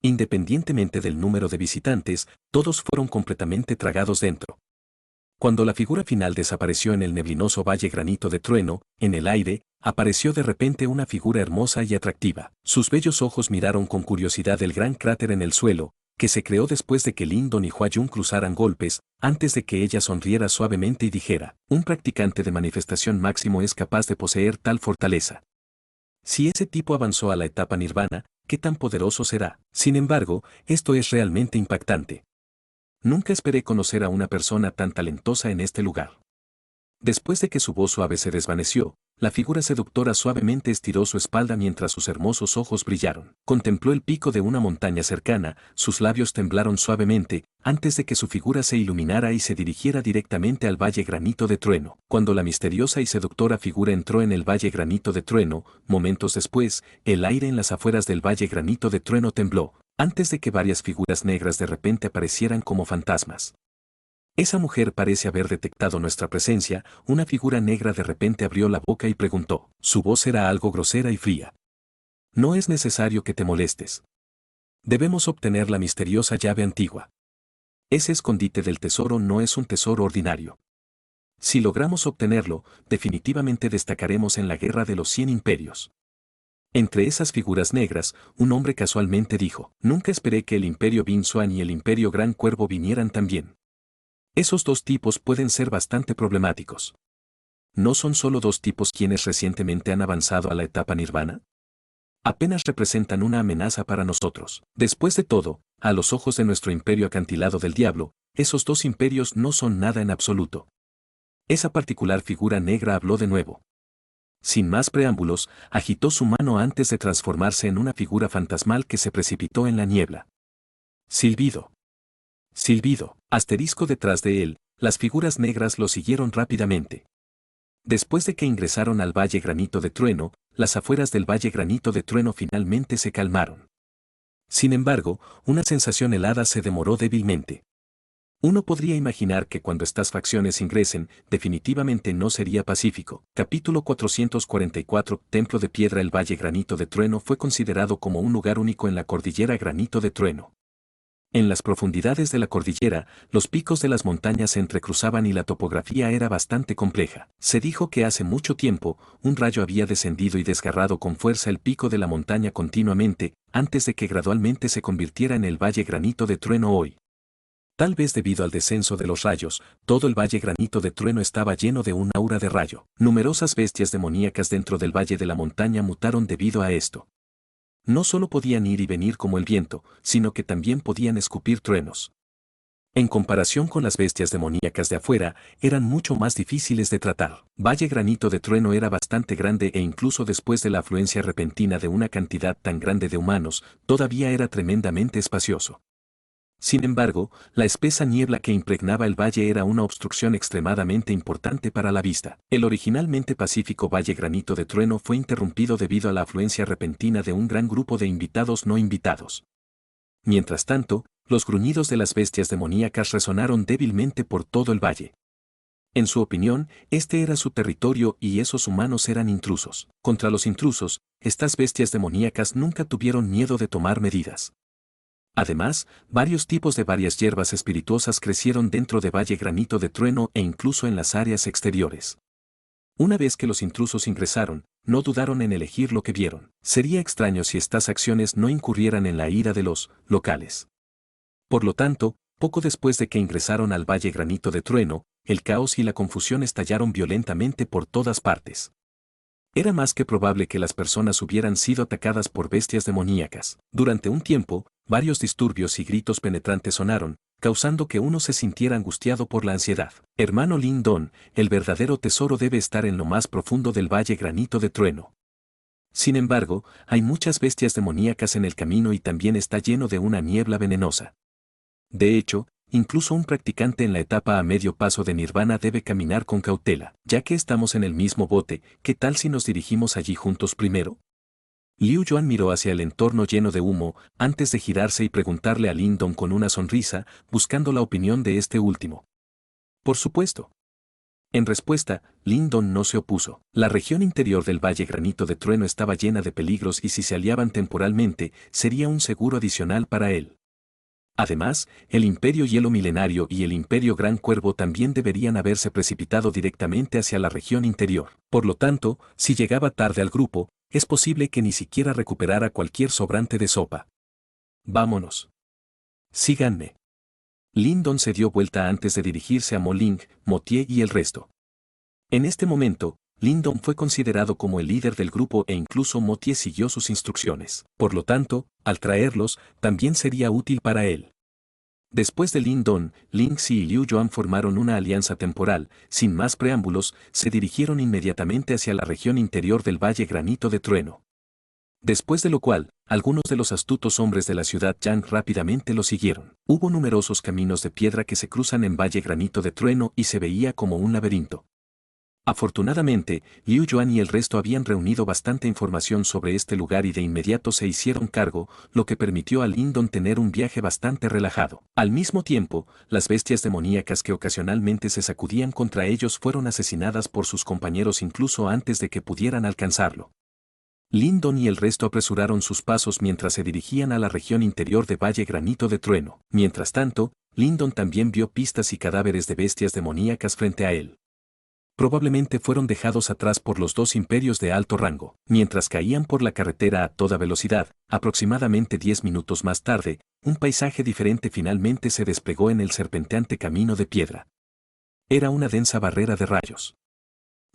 Independientemente del número de visitantes, todos fueron completamente tragados dentro. Cuando la figura final desapareció en el neblinoso valle granito de trueno, en el aire, apareció de repente una figura hermosa y atractiva. Sus bellos ojos miraron con curiosidad el gran cráter en el suelo, que se creó después de que Lin Don y Huayun cruzaran golpes, antes de que ella sonriera suavemente y dijera, un practicante de manifestación máximo es capaz de poseer tal fortaleza. Si ese tipo avanzó a la etapa nirvana, ¿qué tan poderoso será? Sin embargo, esto es realmente impactante. Nunca esperé conocer a una persona tan talentosa en este lugar. Después de que su voz suave se desvaneció, la figura seductora suavemente estiró su espalda mientras sus hermosos ojos brillaron. Contempló el pico de una montaña cercana, sus labios temblaron suavemente, antes de que su figura se iluminara y se dirigiera directamente al valle granito de trueno. Cuando la misteriosa y seductora figura entró en el valle granito de trueno, momentos después, el aire en las afueras del valle granito de trueno tembló, antes de que varias figuras negras de repente aparecieran como fantasmas. Esa mujer parece haber detectado nuestra presencia. Una figura negra de repente abrió la boca y preguntó. Su voz era algo grosera y fría. No es necesario que te molestes. Debemos obtener la misteriosa llave antigua. Ese escondite del tesoro no es un tesoro ordinario. Si logramos obtenerlo, definitivamente destacaremos en la guerra de los 100 imperios. Entre esas figuras negras, un hombre casualmente dijo, nunca esperé que el imperio Bin Xuan y el imperio Gran Cuervo vinieran también. Esos dos tipos pueden ser bastante problemáticos. ¿No son solo dos tipos quienes recientemente han avanzado a la etapa nirvana? Apenas representan una amenaza para nosotros. Después de todo, a los ojos de nuestro imperio acantilado del diablo, esos dos imperios no son nada en absoluto. Esa particular figura negra habló de nuevo. Sin más preámbulos, agitó su mano antes de transformarse en una figura fantasmal que se precipitó en la niebla. Silbido. Silbido. Asterisco detrás de él, las figuras negras lo siguieron rápidamente. Después de que ingresaron al Valle Granito de Trueno, las afueras del Valle Granito de Trueno finalmente se calmaron. Sin embargo, una sensación helada se demoró débilmente. Uno podría imaginar que cuando estas facciones ingresen, definitivamente no sería pacífico. Capítulo 444, Templo de Piedra. El Valle Granito de Trueno fue considerado como un lugar único en la cordillera Granito de Trueno. En las profundidades de la cordillera, los picos de las montañas se entrecruzaban y la topografía era bastante compleja. Se dijo que hace mucho tiempo, un rayo había descendido y desgarrado con fuerza el pico de la montaña continuamente, antes de que gradualmente se convirtiera en el Valle Granito de Trueno hoy. Tal vez debido al descenso de los rayos, todo el Valle Granito de Trueno estaba lleno de un aura de rayo. Numerosas bestias demoníacas dentro del valle de la montaña mutaron debido a esto. No solo podían ir y venir como el viento, sino que también podían escupir truenos. En comparación con las bestias demoníacas de afuera, eran mucho más difíciles de tratar. Valle Granito de Trueno era bastante grande e incluso después de la afluencia repentina de una cantidad tan grande de humanos, todavía era tremendamente espacioso. Sin embargo, la espesa niebla que impregnaba el valle era una obstrucción extremadamente importante para la vista. El originalmente pacífico Valle Granito de Trueno fue interrumpido debido a la afluencia repentina de un gran grupo de invitados no invitados. Mientras tanto, los gruñidos de las bestias demoníacas resonaron débilmente por todo el valle. En su opinión, este era su territorio y esos humanos eran intrusos. Contra los intrusos, estas bestias demoníacas nunca tuvieron miedo de tomar medidas. Además, varios tipos de varias hierbas espirituosas crecieron dentro de Valle Granito de Trueno e incluso en las áreas exteriores. Una vez que los intrusos ingresaron, no dudaron en elegir lo que vieron. Sería extraño si estas acciones no incurrieran en la ira de los locales. Por lo tanto, poco después de que ingresaron al Valle Granito de Trueno, el caos y la confusión estallaron violentamente por todas partes. Era más que probable que las personas hubieran sido atacadas por bestias demoníacas. Durante un tiempo, varios disturbios y gritos penetrantes sonaron, causando que uno se sintiera angustiado por la ansiedad. Hermano Lindon, el verdadero tesoro debe estar en lo más profundo del Valle Granito de Trueno. Sin embargo, hay muchas bestias demoníacas en el camino y también está lleno de una niebla venenosa. De hecho, incluso un practicante en la etapa a medio paso de Nirvana debe caminar con cautela. Ya que estamos en el mismo bote, ¿qué tal si nos dirigimos allí juntos primero? Liu Yuan miró hacia el entorno lleno de humo, antes de girarse y preguntarle a Lindon con una sonrisa, buscando la opinión de este último. Por supuesto. En respuesta, Lindon no se opuso. La región interior del Valle Granito de Trueno estaba llena de peligros y si se aliaban temporalmente, sería un seguro adicional para él. Además, el Imperio Hielo Milenario y el Imperio Gran Cuervo también deberían haberse precipitado directamente hacia la región interior. Por lo tanto, si llegaba tarde al grupo, es posible que ni siquiera recuperara cualquier sobrante de sopa. Vámonos. Síganme. Lindon se dio vuelta antes de dirigirse a Moling, Motier y el resto. En este momento, Lindon fue considerado como el líder del grupo e incluso Motier siguió sus instrucciones. Por lo tanto, al traerlos, también sería útil para él. Después de Lindon, Ling Xi y Liu Yuan formaron una alianza temporal. Sin más preámbulos, se dirigieron inmediatamente hacia la región interior del Valle Granito de Trueno. Después de lo cual, algunos de los astutos hombres de la ciudad Yang rápidamente lo siguieron. Hubo numerosos caminos de piedra que se cruzan en Valle Granito de Trueno y se veía como un laberinto. Afortunadamente, Liu Yuan y el resto habían reunido bastante información sobre este lugar y de inmediato se hicieron cargo, lo que permitió a Lindon tener un viaje bastante relajado. Al mismo tiempo, las bestias demoníacas que ocasionalmente se sacudían contra ellos fueron asesinadas por sus compañeros incluso antes de que pudieran alcanzarlo. Lindon y el resto apresuraron sus pasos mientras se dirigían a la región interior de Valle Granito de Trueno. Mientras tanto, Lindon también vio pistas y cadáveres de bestias demoníacas frente a él. Probablemente fueron dejados atrás por los dos imperios de alto rango. Mientras caían por la carretera a toda velocidad, aproximadamente 10 minutos más tarde, un paisaje diferente finalmente se desplegó en el serpenteante camino de piedra. Era una densa barrera de rayos.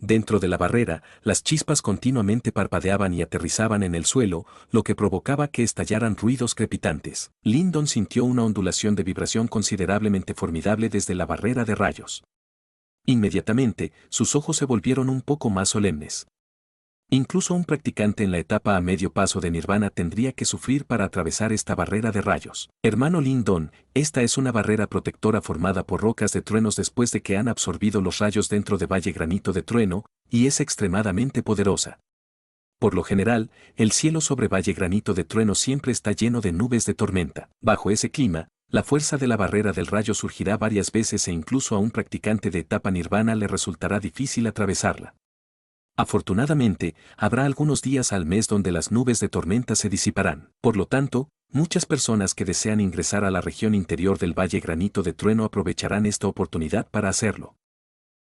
Dentro de la barrera, las chispas continuamente parpadeaban y aterrizaban en el suelo, lo que provocaba que estallaran ruidos crepitantes. Lindon sintió una ondulación de vibración considerablemente formidable desde la barrera de rayos. Inmediatamente, sus ojos se volvieron un poco más solemnes. Incluso un practicante en la etapa a medio paso de Nirvana tendría que sufrir para atravesar esta barrera de rayos. Hermano Lindon, esta es una barrera protectora formada por rocas de truenos después de que han absorbido los rayos dentro de Valle Granito de Trueno, y es extremadamente poderosa. Por lo general, el cielo sobre Valle Granito de Trueno siempre está lleno de nubes de tormenta. Bajo ese clima, la fuerza de la barrera del rayo surgirá varias veces e incluso a un practicante de etapa Nirvana le resultará difícil atravesarla. Afortunadamente, habrá algunos días al mes donde las nubes de tormenta se disiparán. Por lo tanto, muchas personas que desean ingresar a la región interior del Valle Granito de Trueno aprovecharán esta oportunidad para hacerlo.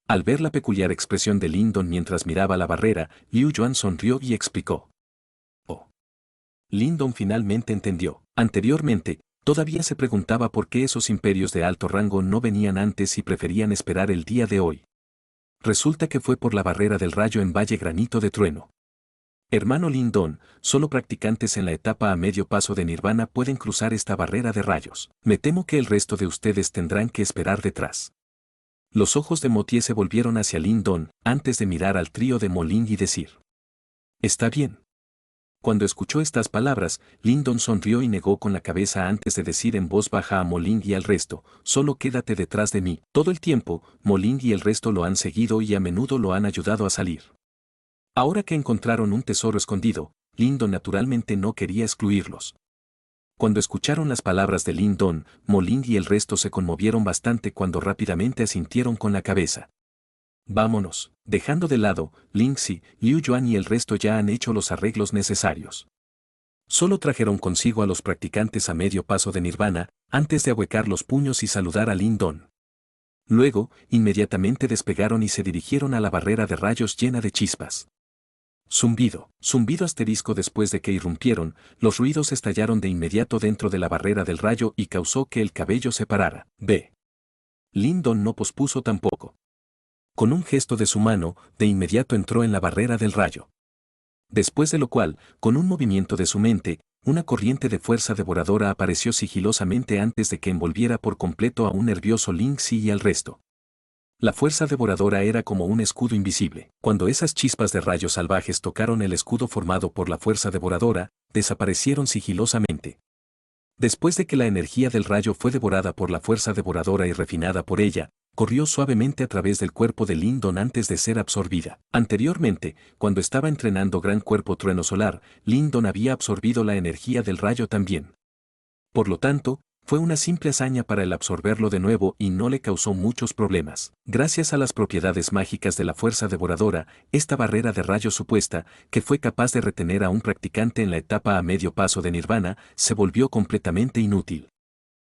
Al ver la peculiar expresión de Lindon mientras miraba la barrera, Liu Yuan sonrió y explicó. Oh. Lindon finalmente entendió. Anteriormente, todavía se preguntaba por qué esos imperios de alto rango no venían antes y preferían esperar el día de hoy. Resulta que fue por la barrera del rayo en Valle Granito de Trueno. Hermano Lindon, solo practicantes en la etapa a medio paso de Nirvana pueden cruzar esta barrera de rayos. Me temo que el resto de ustedes tendrán que esperar detrás. Los ojos de Motier se volvieron hacia Lindon antes de mirar al trío de Moling y decir: Está bien. Cuando escuchó estas palabras, Lindon sonrió y negó con la cabeza antes de decir en voz baja a Moling y al resto: solo quédate detrás de mí. Todo el tiempo, Moling y el resto lo han seguido y a menudo lo han ayudado a salir. Ahora que encontraron un tesoro escondido, Lindon naturalmente no quería excluirlos. Cuando escucharon las palabras de Lin Don, Mo Ling y el resto se conmovieron bastante cuando rápidamente asintieron con la cabeza. Vámonos, dejando de lado, Ling Xi, Liu Yuan y el resto ya han hecho los arreglos necesarios. Solo trajeron consigo a los practicantes a medio paso de Nirvana, antes de ahuecar los puños y saludar a Lin Don. Luego, inmediatamente despegaron y se dirigieron a la barrera de rayos llena de chispas. Zumbido, zumbido asterisco. Después de que irrumpieron, los ruidos estallaron de inmediato dentro de la barrera del rayo y causó que el cabello se parara. B. Lin Don no pospuso tampoco. Con un gesto de su mano, de inmediato entró en la barrera del rayo. Después de lo cual, con un movimiento de su mente, una corriente de fuerza devoradora apareció sigilosamente antes de que envolviera por completo a un nervioso Ling Xi y al resto. La fuerza devoradora era como un escudo invisible. Cuando esas chispas de rayos salvajes tocaron el escudo formado por la fuerza devoradora, desaparecieron sigilosamente. Después de que la energía del rayo fue devorada por la fuerza devoradora y refinada por ella, corrió suavemente a través del cuerpo de Lin Don antes de ser absorbida. Anteriormente, cuando estaba entrenando Gran Cuerpo Trueno Solar, Lin Don había absorbido la energía del rayo también. Por lo tanto, fue una simple hazaña para él absorberlo de nuevo y no le causó muchos problemas. Gracias a las propiedades mágicas de la fuerza devoradora, esta barrera de rayos supuesta, que fue capaz de retener a un practicante en la etapa a medio paso de Nirvana, se volvió completamente inútil.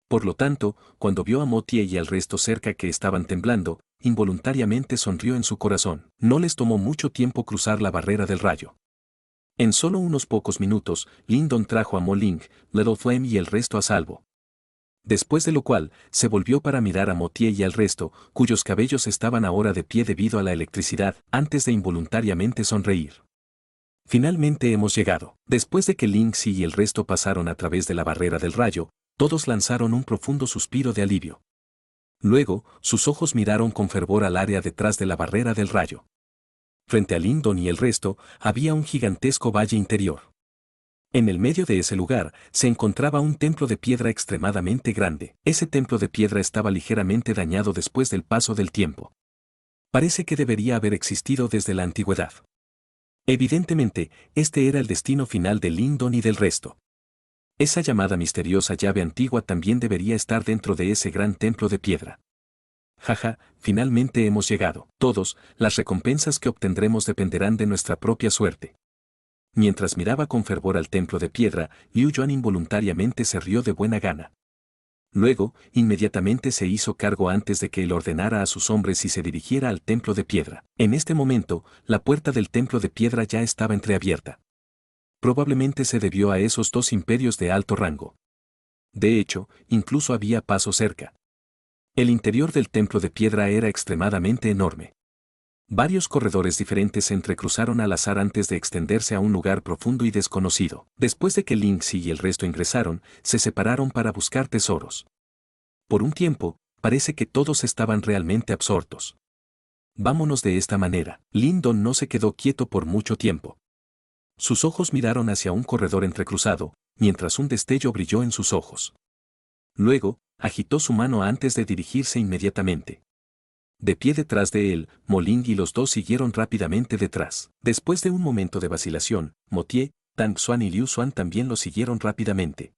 Por lo tanto, cuando vio a Motie y al resto cerca que estaban temblando, involuntariamente sonrió en su corazón. No les tomó mucho tiempo cruzar la barrera del rayo. En solo unos pocos minutos, Lin Don trajo a Mo Ling, Little Flame y el resto a salvo. Después de lo cual, se volvió para mirar a Motie y al resto, cuyos cabellos estaban ahora de pie debido a la electricidad, antes de involuntariamente sonreír. Finalmente hemos llegado. Después de que Ling Xi y el resto pasaron a través de la barrera del rayo, todos lanzaron un profundo suspiro de alivio. Luego, sus ojos miraron con fervor al área detrás de la barrera del rayo. Frente a Lin Don y el resto, había un gigantesco valle interior. En el medio de ese lugar, se encontraba un templo de piedra extremadamente grande. Ese templo de piedra estaba ligeramente dañado después del paso del tiempo. Parece que debería haber existido desde la antigüedad. Evidentemente, este era el destino final de Lin Don y del resto. Esa llamada misteriosa llave antigua también debería estar dentro de ese gran templo de piedra. Jaja, finalmente hemos llegado. Todos, las recompensas que obtendremos dependerán de nuestra propia suerte. Mientras miraba con fervor al templo de piedra, Liu Yuan involuntariamente se rió de buena gana. Luego, inmediatamente se hizo cargo antes de que él ordenara a sus hombres y se dirigiera al templo de piedra. En este momento, la puerta del templo de piedra ya estaba entreabierta. Probablemente se debió a esos dos imperios de alto rango. De hecho, incluso había paso cerca. El interior del templo de piedra era extremadamente enorme. Varios corredores diferentes se entrecruzaron al azar antes de extenderse a un lugar profundo y desconocido. Después de que Ling Xi y el resto ingresaron, se separaron para buscar tesoros. Por un tiempo, parece que todos estaban realmente absortos. Vámonos de esta manera. Lin Don no se quedó quieto por mucho tiempo. Sus ojos miraron hacia un corredor entrecruzado, mientras un destello brilló en sus ojos. Luego, agitó su mano antes de dirigirse inmediatamente. De pie detrás de él, Mo Ling y los dos siguieron rápidamente detrás. Después de un momento de vacilación, Motie, Tang Xuan y Liu Xuan también lo siguieron rápidamente.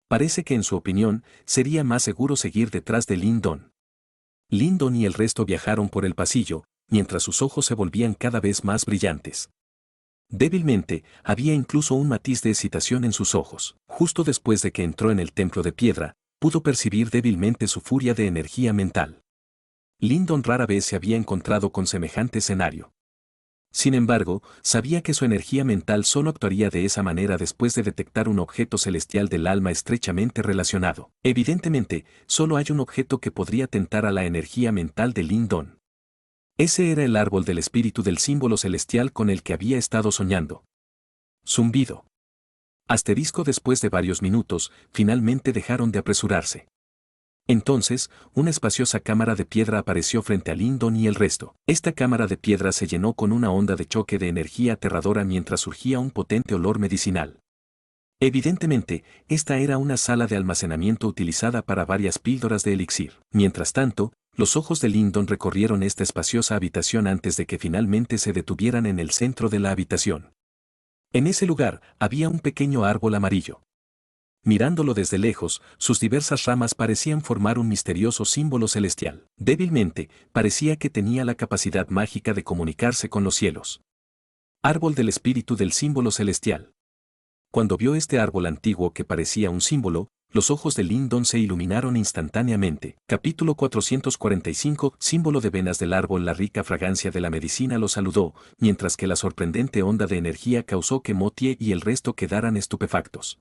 Parece que en su opinión, sería más seguro seguir detrás de Lin Don. Lin Don y el resto viajaron por el pasillo, mientras sus ojos se volvían cada vez más brillantes. Débilmente, había incluso un matiz de excitación en sus ojos. Justo después de que entró en el templo de piedra, pudo percibir débilmente su furia de energía mental. Lin Don rara vez se había encontrado con semejante escenario. Sin embargo, sabía que su energía mental solo actuaría de esa manera después de detectar un objeto celestial del alma estrechamente relacionado. Evidentemente, solo hay un objeto que podría tentar a la energía mental de Lin Don. Ese era el árbol del espíritu del símbolo celestial con el que había estado soñando. Zumbido. Asterisco. Después de varios minutos, finalmente dejaron de apresurarse. Entonces, una espaciosa cámara de piedra apareció frente a Lin Don y el resto. Esta cámara de piedra se llenó con una onda de choque de energía aterradora mientras surgía un potente olor medicinal. Evidentemente, esta era una sala de almacenamiento utilizada para varias píldoras de elixir. Mientras tanto, los ojos de Lin Don recorrieron esta espaciosa habitación antes de que finalmente se detuvieran en el centro de la habitación. En ese lugar, había un pequeño árbol amarillo. Mirándolo desde lejos, sus diversas ramas parecían formar un misterioso símbolo celestial. Débilmente, parecía que tenía la capacidad mágica de comunicarse con los cielos. Árbol del espíritu del símbolo celestial. Cuando vio este árbol antiguo que parecía un símbolo, los ojos de Lyndon se iluminaron instantáneamente. Capítulo 445. Símbolo de venas del árbol. La rica fragancia de la medicina lo saludó, mientras que la sorprendente onda de energía causó que Motier y el resto quedaran estupefactos.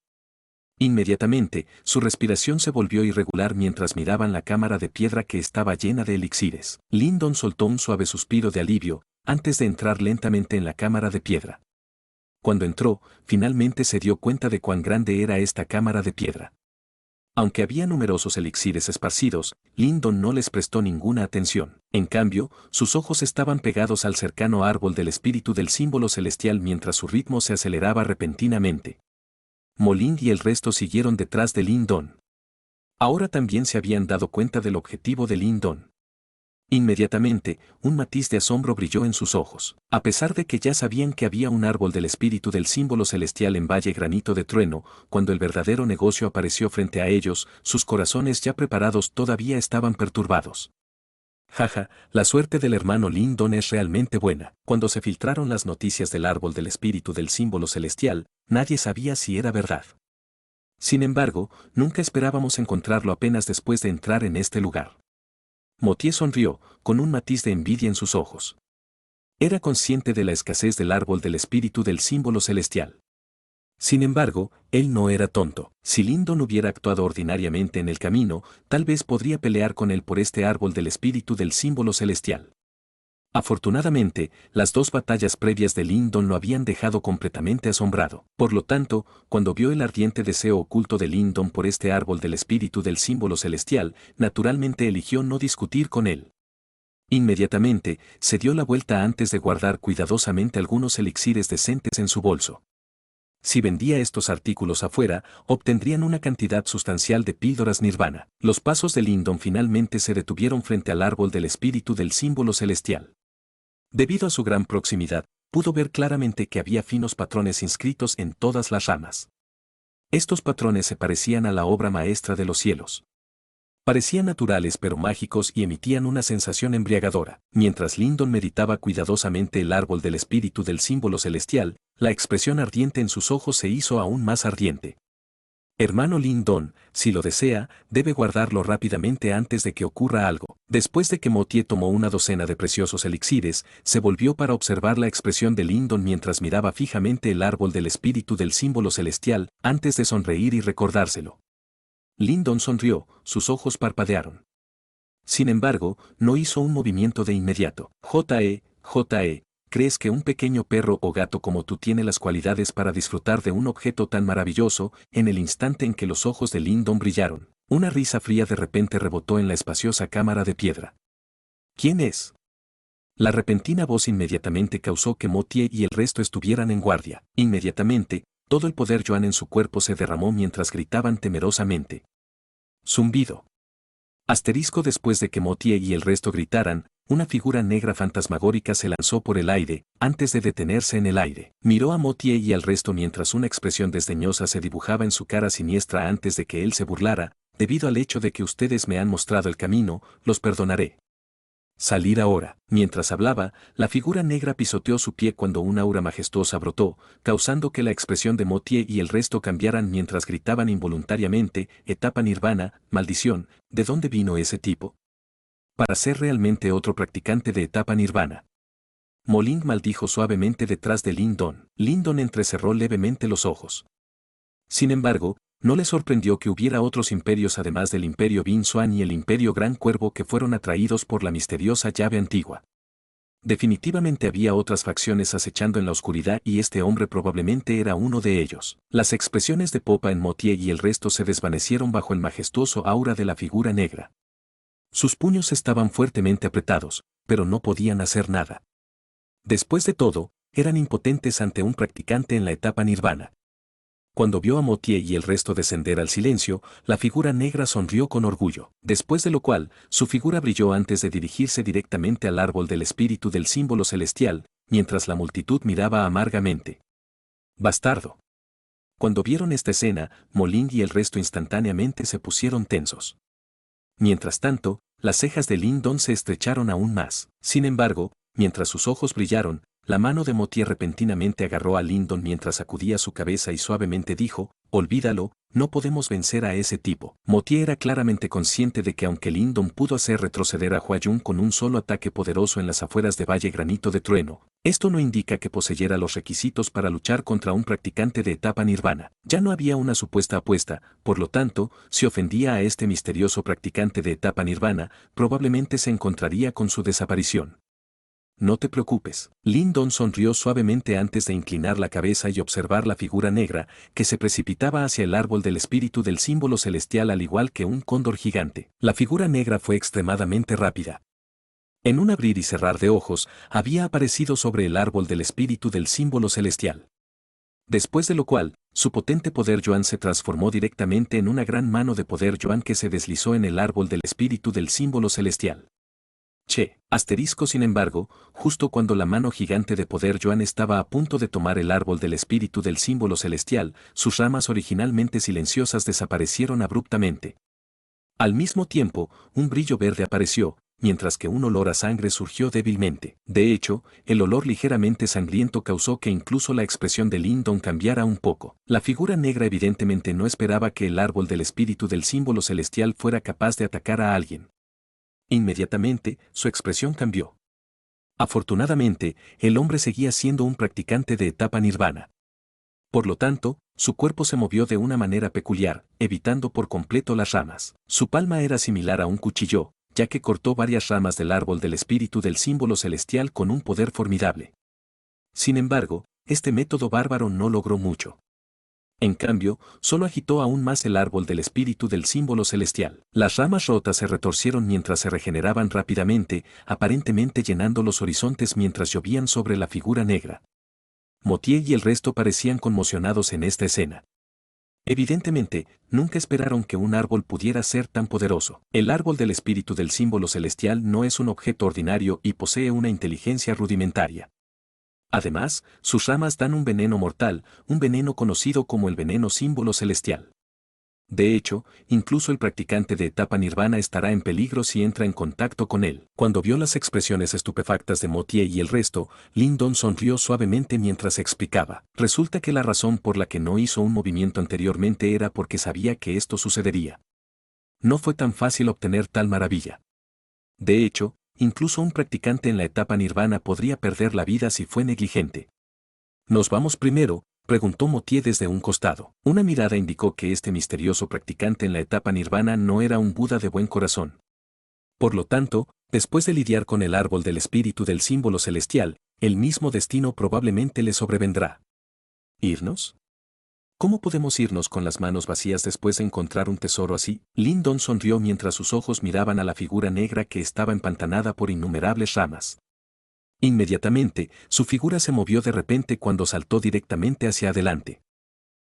Inmediatamente, su respiración se volvió irregular mientras miraban la cámara de piedra que estaba llena de elixires. Lyndon soltó un suave suspiro de alivio, antes de entrar lentamente en la cámara de piedra. Cuando entró, finalmente se dio cuenta de cuán grande era esta cámara de piedra. Aunque había numerosos elixires esparcidos, Lyndon no les prestó ninguna atención. En cambio, sus ojos estaban pegados al cercano árbol del espíritu del símbolo celestial mientras su ritmo se aceleraba repentinamente. Molin y el resto siguieron detrás de Lyndon. Ahora también se habían dado cuenta del objetivo de Lyndon. Inmediatamente, un matiz de asombro brilló en sus ojos. A pesar de que ya sabían que había un árbol del espíritu del símbolo celestial en Valle Granito de Trueno, cuando el verdadero negocio apareció frente a ellos, sus corazones ya preparados todavía estaban perturbados. Jaja, la suerte del hermano Lyndon es realmente buena. Cuando se filtraron las noticias del árbol del espíritu del símbolo celestial, nadie sabía si era verdad. Sin embargo, nunca esperábamos encontrarlo apenas después de entrar en este lugar. Motier sonrió, con un matiz de envidia en sus ojos. Era consciente de la escasez del árbol del espíritu del símbolo celestial. Sin embargo, él no era tonto. Si Lyndon hubiera actuado ordinariamente en el camino, tal vez podría pelear con él por este árbol del espíritu del símbolo celestial. Afortunadamente, las dos batallas previas de Lyndon lo habían dejado completamente asombrado. Por lo tanto, cuando vio el ardiente deseo oculto de Lyndon por este árbol del espíritu del símbolo celestial, naturalmente eligió no discutir con él. Inmediatamente, se dio la vuelta antes de guardar cuidadosamente algunos elixires decentes en su bolso. Si vendía estos artículos afuera, obtendrían una cantidad sustancial de píldoras nirvana. Los pasos de Lyndon finalmente se detuvieron frente al árbol del espíritu del símbolo celestial. Debido a su gran proximidad, pudo ver claramente que había finos patrones inscritos en todas las ramas. Estos patrones se parecían a la obra maestra de los cielos. Parecían naturales pero mágicos y emitían una sensación embriagadora. Mientras Lyndon meditaba cuidadosamente el árbol del espíritu del símbolo celestial, la expresión ardiente en sus ojos se hizo aún más ardiente. Hermano Lyndon, si lo desea, debe guardarlo rápidamente antes de que ocurra algo. Después de que Motier tomó una docena de preciosos elixires, se volvió para observar la expresión de Lyndon mientras miraba fijamente el árbol del espíritu del símbolo celestial, antes de sonreír y recordárselo. Lyndon sonrió, sus ojos parpadearon. Sin embargo, no hizo un movimiento de inmediato. J.E., ¿crees que un pequeño perro o gato como tú tiene las cualidades para disfrutar de un objeto tan maravilloso? En el instante en que los ojos de Lyndon brillaron, una risa fría de repente rebotó en la espaciosa cámara de piedra. ¿Quién es? La repentina voz inmediatamente causó que Motier y el resto estuvieran en guardia. Inmediatamente, todo el poder Yuan en su cuerpo se derramó mientras gritaban temerosamente. Zumbido. Asterisco. Después de que Motier y el resto gritaran, una figura negra fantasmagórica se lanzó por el aire, antes de detenerse en el aire. Miró a Motier y al resto mientras una expresión desdeñosa se dibujaba en su cara siniestra antes de que él se burlara. Debido al hecho de que ustedes me han mostrado el camino, los perdonaré. Salir ahora. Mientras hablaba, la figura negra pisoteó su pie cuando una aura majestuosa brotó, causando que la expresión de Motier y el resto cambiaran mientras gritaban involuntariamente, etapa nirvana, maldición, ¿de dónde vino ese tipo? Para ser realmente otro practicante de etapa nirvana. Molin maldijo suavemente detrás de Lyndon. Lyndon entrecerró levemente los ojos. Sin embargo, no le sorprendió que hubiera otros imperios además del imperio Bin Xuan y el imperio Gran Cuervo que fueron atraídos por la misteriosa llave antigua. Definitivamente había otras facciones acechando en la oscuridad y este hombre probablemente era uno de ellos. Las expresiones de popa en Motier y el resto se desvanecieron bajo el majestuoso aura de la figura negra. Sus puños estaban fuertemente apretados, pero no podían hacer nada. Después de todo, eran impotentes ante un practicante en la etapa nirvana. Cuando vio a Motier y el resto descender al silencio, la figura negra sonrió con orgullo, después de lo cual, su figura brilló antes de dirigirse directamente al árbol del espíritu del símbolo celestial, mientras la multitud miraba amargamente. Bastardo. Cuando vieron esta escena, Molin y el resto instantáneamente se pusieron tensos. Mientras tanto, las cejas de Lindon se estrecharon aún más. Sin embargo, mientras sus ojos brillaron, la mano de Motier repentinamente agarró a Lindon mientras sacudía su cabeza y suavemente dijo, «Olvídalo, no podemos vencer a ese tipo». Motier era claramente consciente de que aunque Lindon pudo hacer retroceder a Huayun con un solo ataque poderoso en las afueras de Valle Granito de Trueno, esto no indica que poseyera los requisitos para luchar contra un practicante de etapa nirvana. Ya no había una supuesta apuesta, por lo tanto, si ofendía a este misterioso practicante de etapa nirvana, probablemente se encontraría con su desaparición. No te preocupes. Lindon sonrió suavemente antes de inclinar la cabeza y observar la figura negra que se precipitaba hacia el árbol del espíritu del símbolo celestial al igual que un cóndor gigante. La figura negra fue extremadamente rápida. En un abrir y cerrar de ojos, había aparecido sobre el árbol del espíritu del símbolo celestial. Después de lo cual, su potente poder Yuan se transformó directamente en una gran mano de poder Yuan que se deslizó en el árbol del espíritu del símbolo celestial. Sin embargo, justo cuando la mano gigante de poder Yuan estaba a punto de tomar el árbol del espíritu del símbolo celestial, sus ramas originalmente silenciosas desaparecieron abruptamente. Al mismo tiempo, un brillo verde apareció, mientras que un olor a sangre surgió débilmente. De hecho, el olor ligeramente sangriento causó que incluso la expresión de Lindon cambiara un poco. La figura negra evidentemente no esperaba que el árbol del espíritu del símbolo celestial fuera capaz de atacar a alguien. Inmediatamente, su expresión cambió. Afortunadamente, el hombre seguía siendo un practicante de etapa nirvana. Por lo tanto, su cuerpo se movió de una manera peculiar, evitando por completo las ramas. Su palma era similar a un cuchillo, ya que cortó varias ramas del árbol del espíritu del símbolo celestial con un poder formidable. Sin embargo, este método bárbaro no logró mucho. En cambio, solo agitó aún más el árbol del espíritu del símbolo celestial. Las ramas rotas se retorcieron mientras se regeneraban rápidamente, aparentemente llenando los horizontes mientras llovían sobre la figura negra. Motier y el resto parecían conmocionados en esta escena. Evidentemente, nunca esperaron que un árbol pudiera ser tan poderoso. El árbol del espíritu del símbolo celestial no es un objeto ordinario y posee una inteligencia rudimentaria. Además, sus ramas dan un veneno mortal, un veneno conocido como el veneno símbolo celestial. De hecho, incluso el practicante de etapa nirvana estará en peligro si entra en contacto con él. Cuando vio las expresiones estupefactas de Motier y el resto, Lindon sonrió suavemente mientras explicaba. Resulta que la razón por la que no hizo un movimiento anteriormente era porque sabía que esto sucedería. No fue tan fácil obtener tal maravilla. De hecho, incluso un practicante en la etapa nirvana podría perder la vida si fue negligente. ¿Nos vamos primero?, preguntó Motier desde un costado. Una mirada indicó que este misterioso practicante en la etapa nirvana no era un Buda de buen corazón. Por lo tanto, después de lidiar con el árbol del espíritu del símbolo celestial, el mismo destino probablemente le sobrevendrá. ¿Irnos? ¿Cómo podemos irnos con las manos vacías después de encontrar un tesoro así? Lindon sonrió mientras sus ojos miraban a la figura negra que estaba empantanada por innumerables ramas. Inmediatamente, su figura se movió de repente cuando saltó directamente hacia adelante.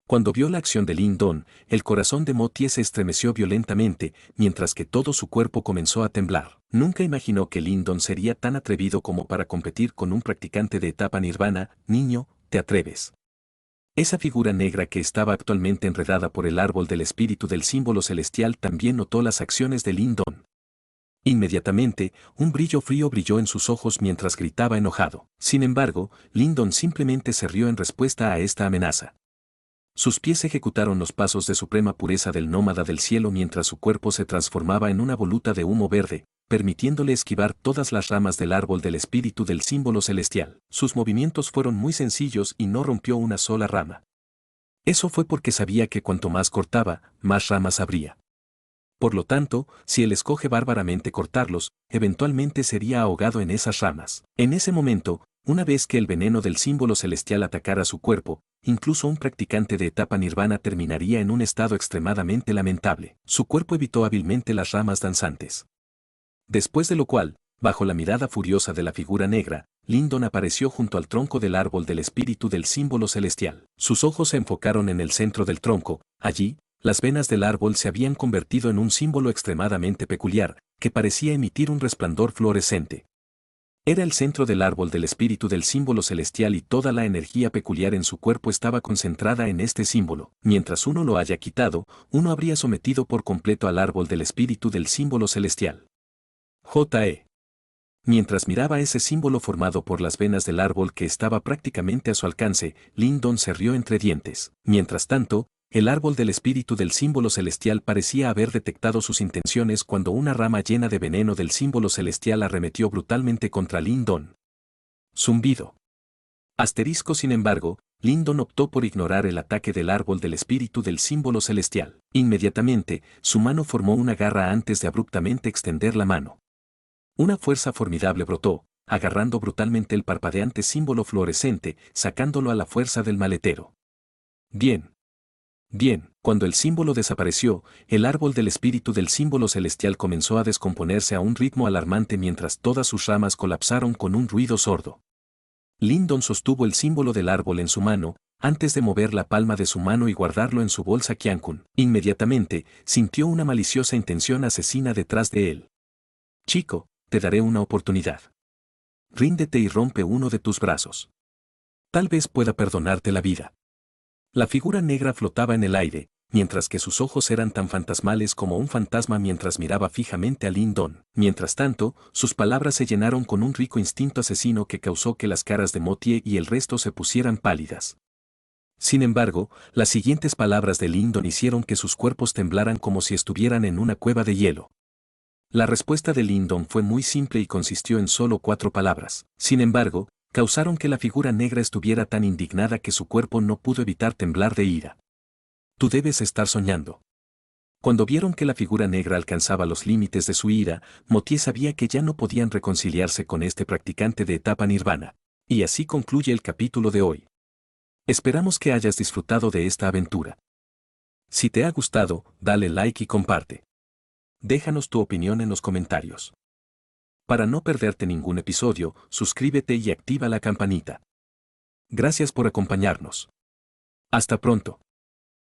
Cuando vio la acción de Lindon, el corazón de Motier se estremeció violentamente, mientras que todo su cuerpo comenzó a temblar. Nunca imaginó que Lindon sería tan atrevido como para competir con un practicante de etapa nirvana. Niño, ¿te atreves? Esa figura negra que estaba actualmente enredada por el árbol del espíritu del símbolo celestial también notó las acciones de Lindon. Inmediatamente, un brillo frío brilló en sus ojos mientras gritaba enojado. Sin embargo, Lindon simplemente se rió en respuesta a esta amenaza. Sus pies ejecutaron los pasos de suprema pureza del nómada del cielo mientras su cuerpo se transformaba en una voluta de humo verde, permitiéndole esquivar todas las ramas del árbol del espíritu del símbolo celestial. Sus movimientos fueron muy sencillos y no rompió una sola rama. Eso fue porque sabía que cuanto más cortaba, más ramas habría. Por lo tanto, si él escoge bárbaramente cortarlos, eventualmente sería ahogado en esas ramas. En ese momento, una vez que el veneno del símbolo celestial atacara su cuerpo, incluso un practicante de etapa nirvana terminaría en un estado extremadamente lamentable. Su cuerpo evitó hábilmente las ramas danzantes. Después de lo cual, bajo la mirada furiosa de la figura negra, Lindon apareció junto al tronco del árbol del espíritu del símbolo celestial. Sus ojos se enfocaron en el centro del tronco. Allí, las venas del árbol se habían convertido en un símbolo extremadamente peculiar, que parecía emitir un resplandor fluorescente. Era el centro del árbol del espíritu del símbolo celestial y toda la energía peculiar en su cuerpo estaba concentrada en este símbolo. Mientras uno lo haya quitado, uno habría sometido por completo al árbol del espíritu del símbolo celestial. J.E. Mientras miraba ese símbolo formado por las venas del árbol que estaba prácticamente a su alcance, Lyndon se rió entre dientes. Mientras tanto, el árbol del espíritu del símbolo celestial parecía haber detectado sus intenciones cuando una rama llena de veneno del símbolo celestial arremetió brutalmente contra Lyndon. Zumbido. Asterisco. Sin embargo, Lyndon optó por ignorar el ataque del árbol del espíritu del símbolo celestial. Inmediatamente, su mano formó una garra antes de abruptamente extender la mano. Una fuerza formidable brotó, agarrando brutalmente el parpadeante símbolo fluorescente, sacándolo a la fuerza del maletero. Bien. Cuando el símbolo desapareció, el árbol del espíritu del símbolo celestial comenzó a descomponerse a un ritmo alarmante mientras todas sus ramas colapsaron con un ruido sordo. Lyndon sostuvo el símbolo del árbol en su mano, antes de mover la palma de su mano y guardarlo en su bolsa Qiankun. Inmediatamente, sintió una maliciosa intención asesina detrás de él. Chico, te daré una oportunidad. Ríndete y rompe uno de tus brazos. Tal vez pueda perdonarte la vida. La figura negra flotaba en el aire, mientras que sus ojos eran tan fantasmales como un fantasma mientras miraba fijamente a Lyndon. Mientras tanto, sus palabras se llenaron con un rico instinto asesino que causó que las caras de Motie y el resto se pusieran pálidas. Sin embargo, las siguientes palabras de Lyndon hicieron que sus cuerpos temblaran como si estuvieran en una cueva de hielo. La respuesta de Lyndon fue muy simple y consistió en solo 4 palabras. Sin embargo, causaron que la figura negra estuviera tan indignada que su cuerpo no pudo evitar temblar de ira. Tú debes estar soñando. Cuando vieron que la figura negra alcanzaba los límites de su ira, Motie sabía que ya no podían reconciliarse con este practicante de etapa nirvana. Y así concluye el capítulo de hoy. Esperamos que hayas disfrutado de esta aventura. Si te ha gustado, dale like y comparte. Déjanos tu opinión en los comentarios. Para no perderte ningún episodio, suscríbete y activa la campanita. Gracias por acompañarnos. Hasta pronto.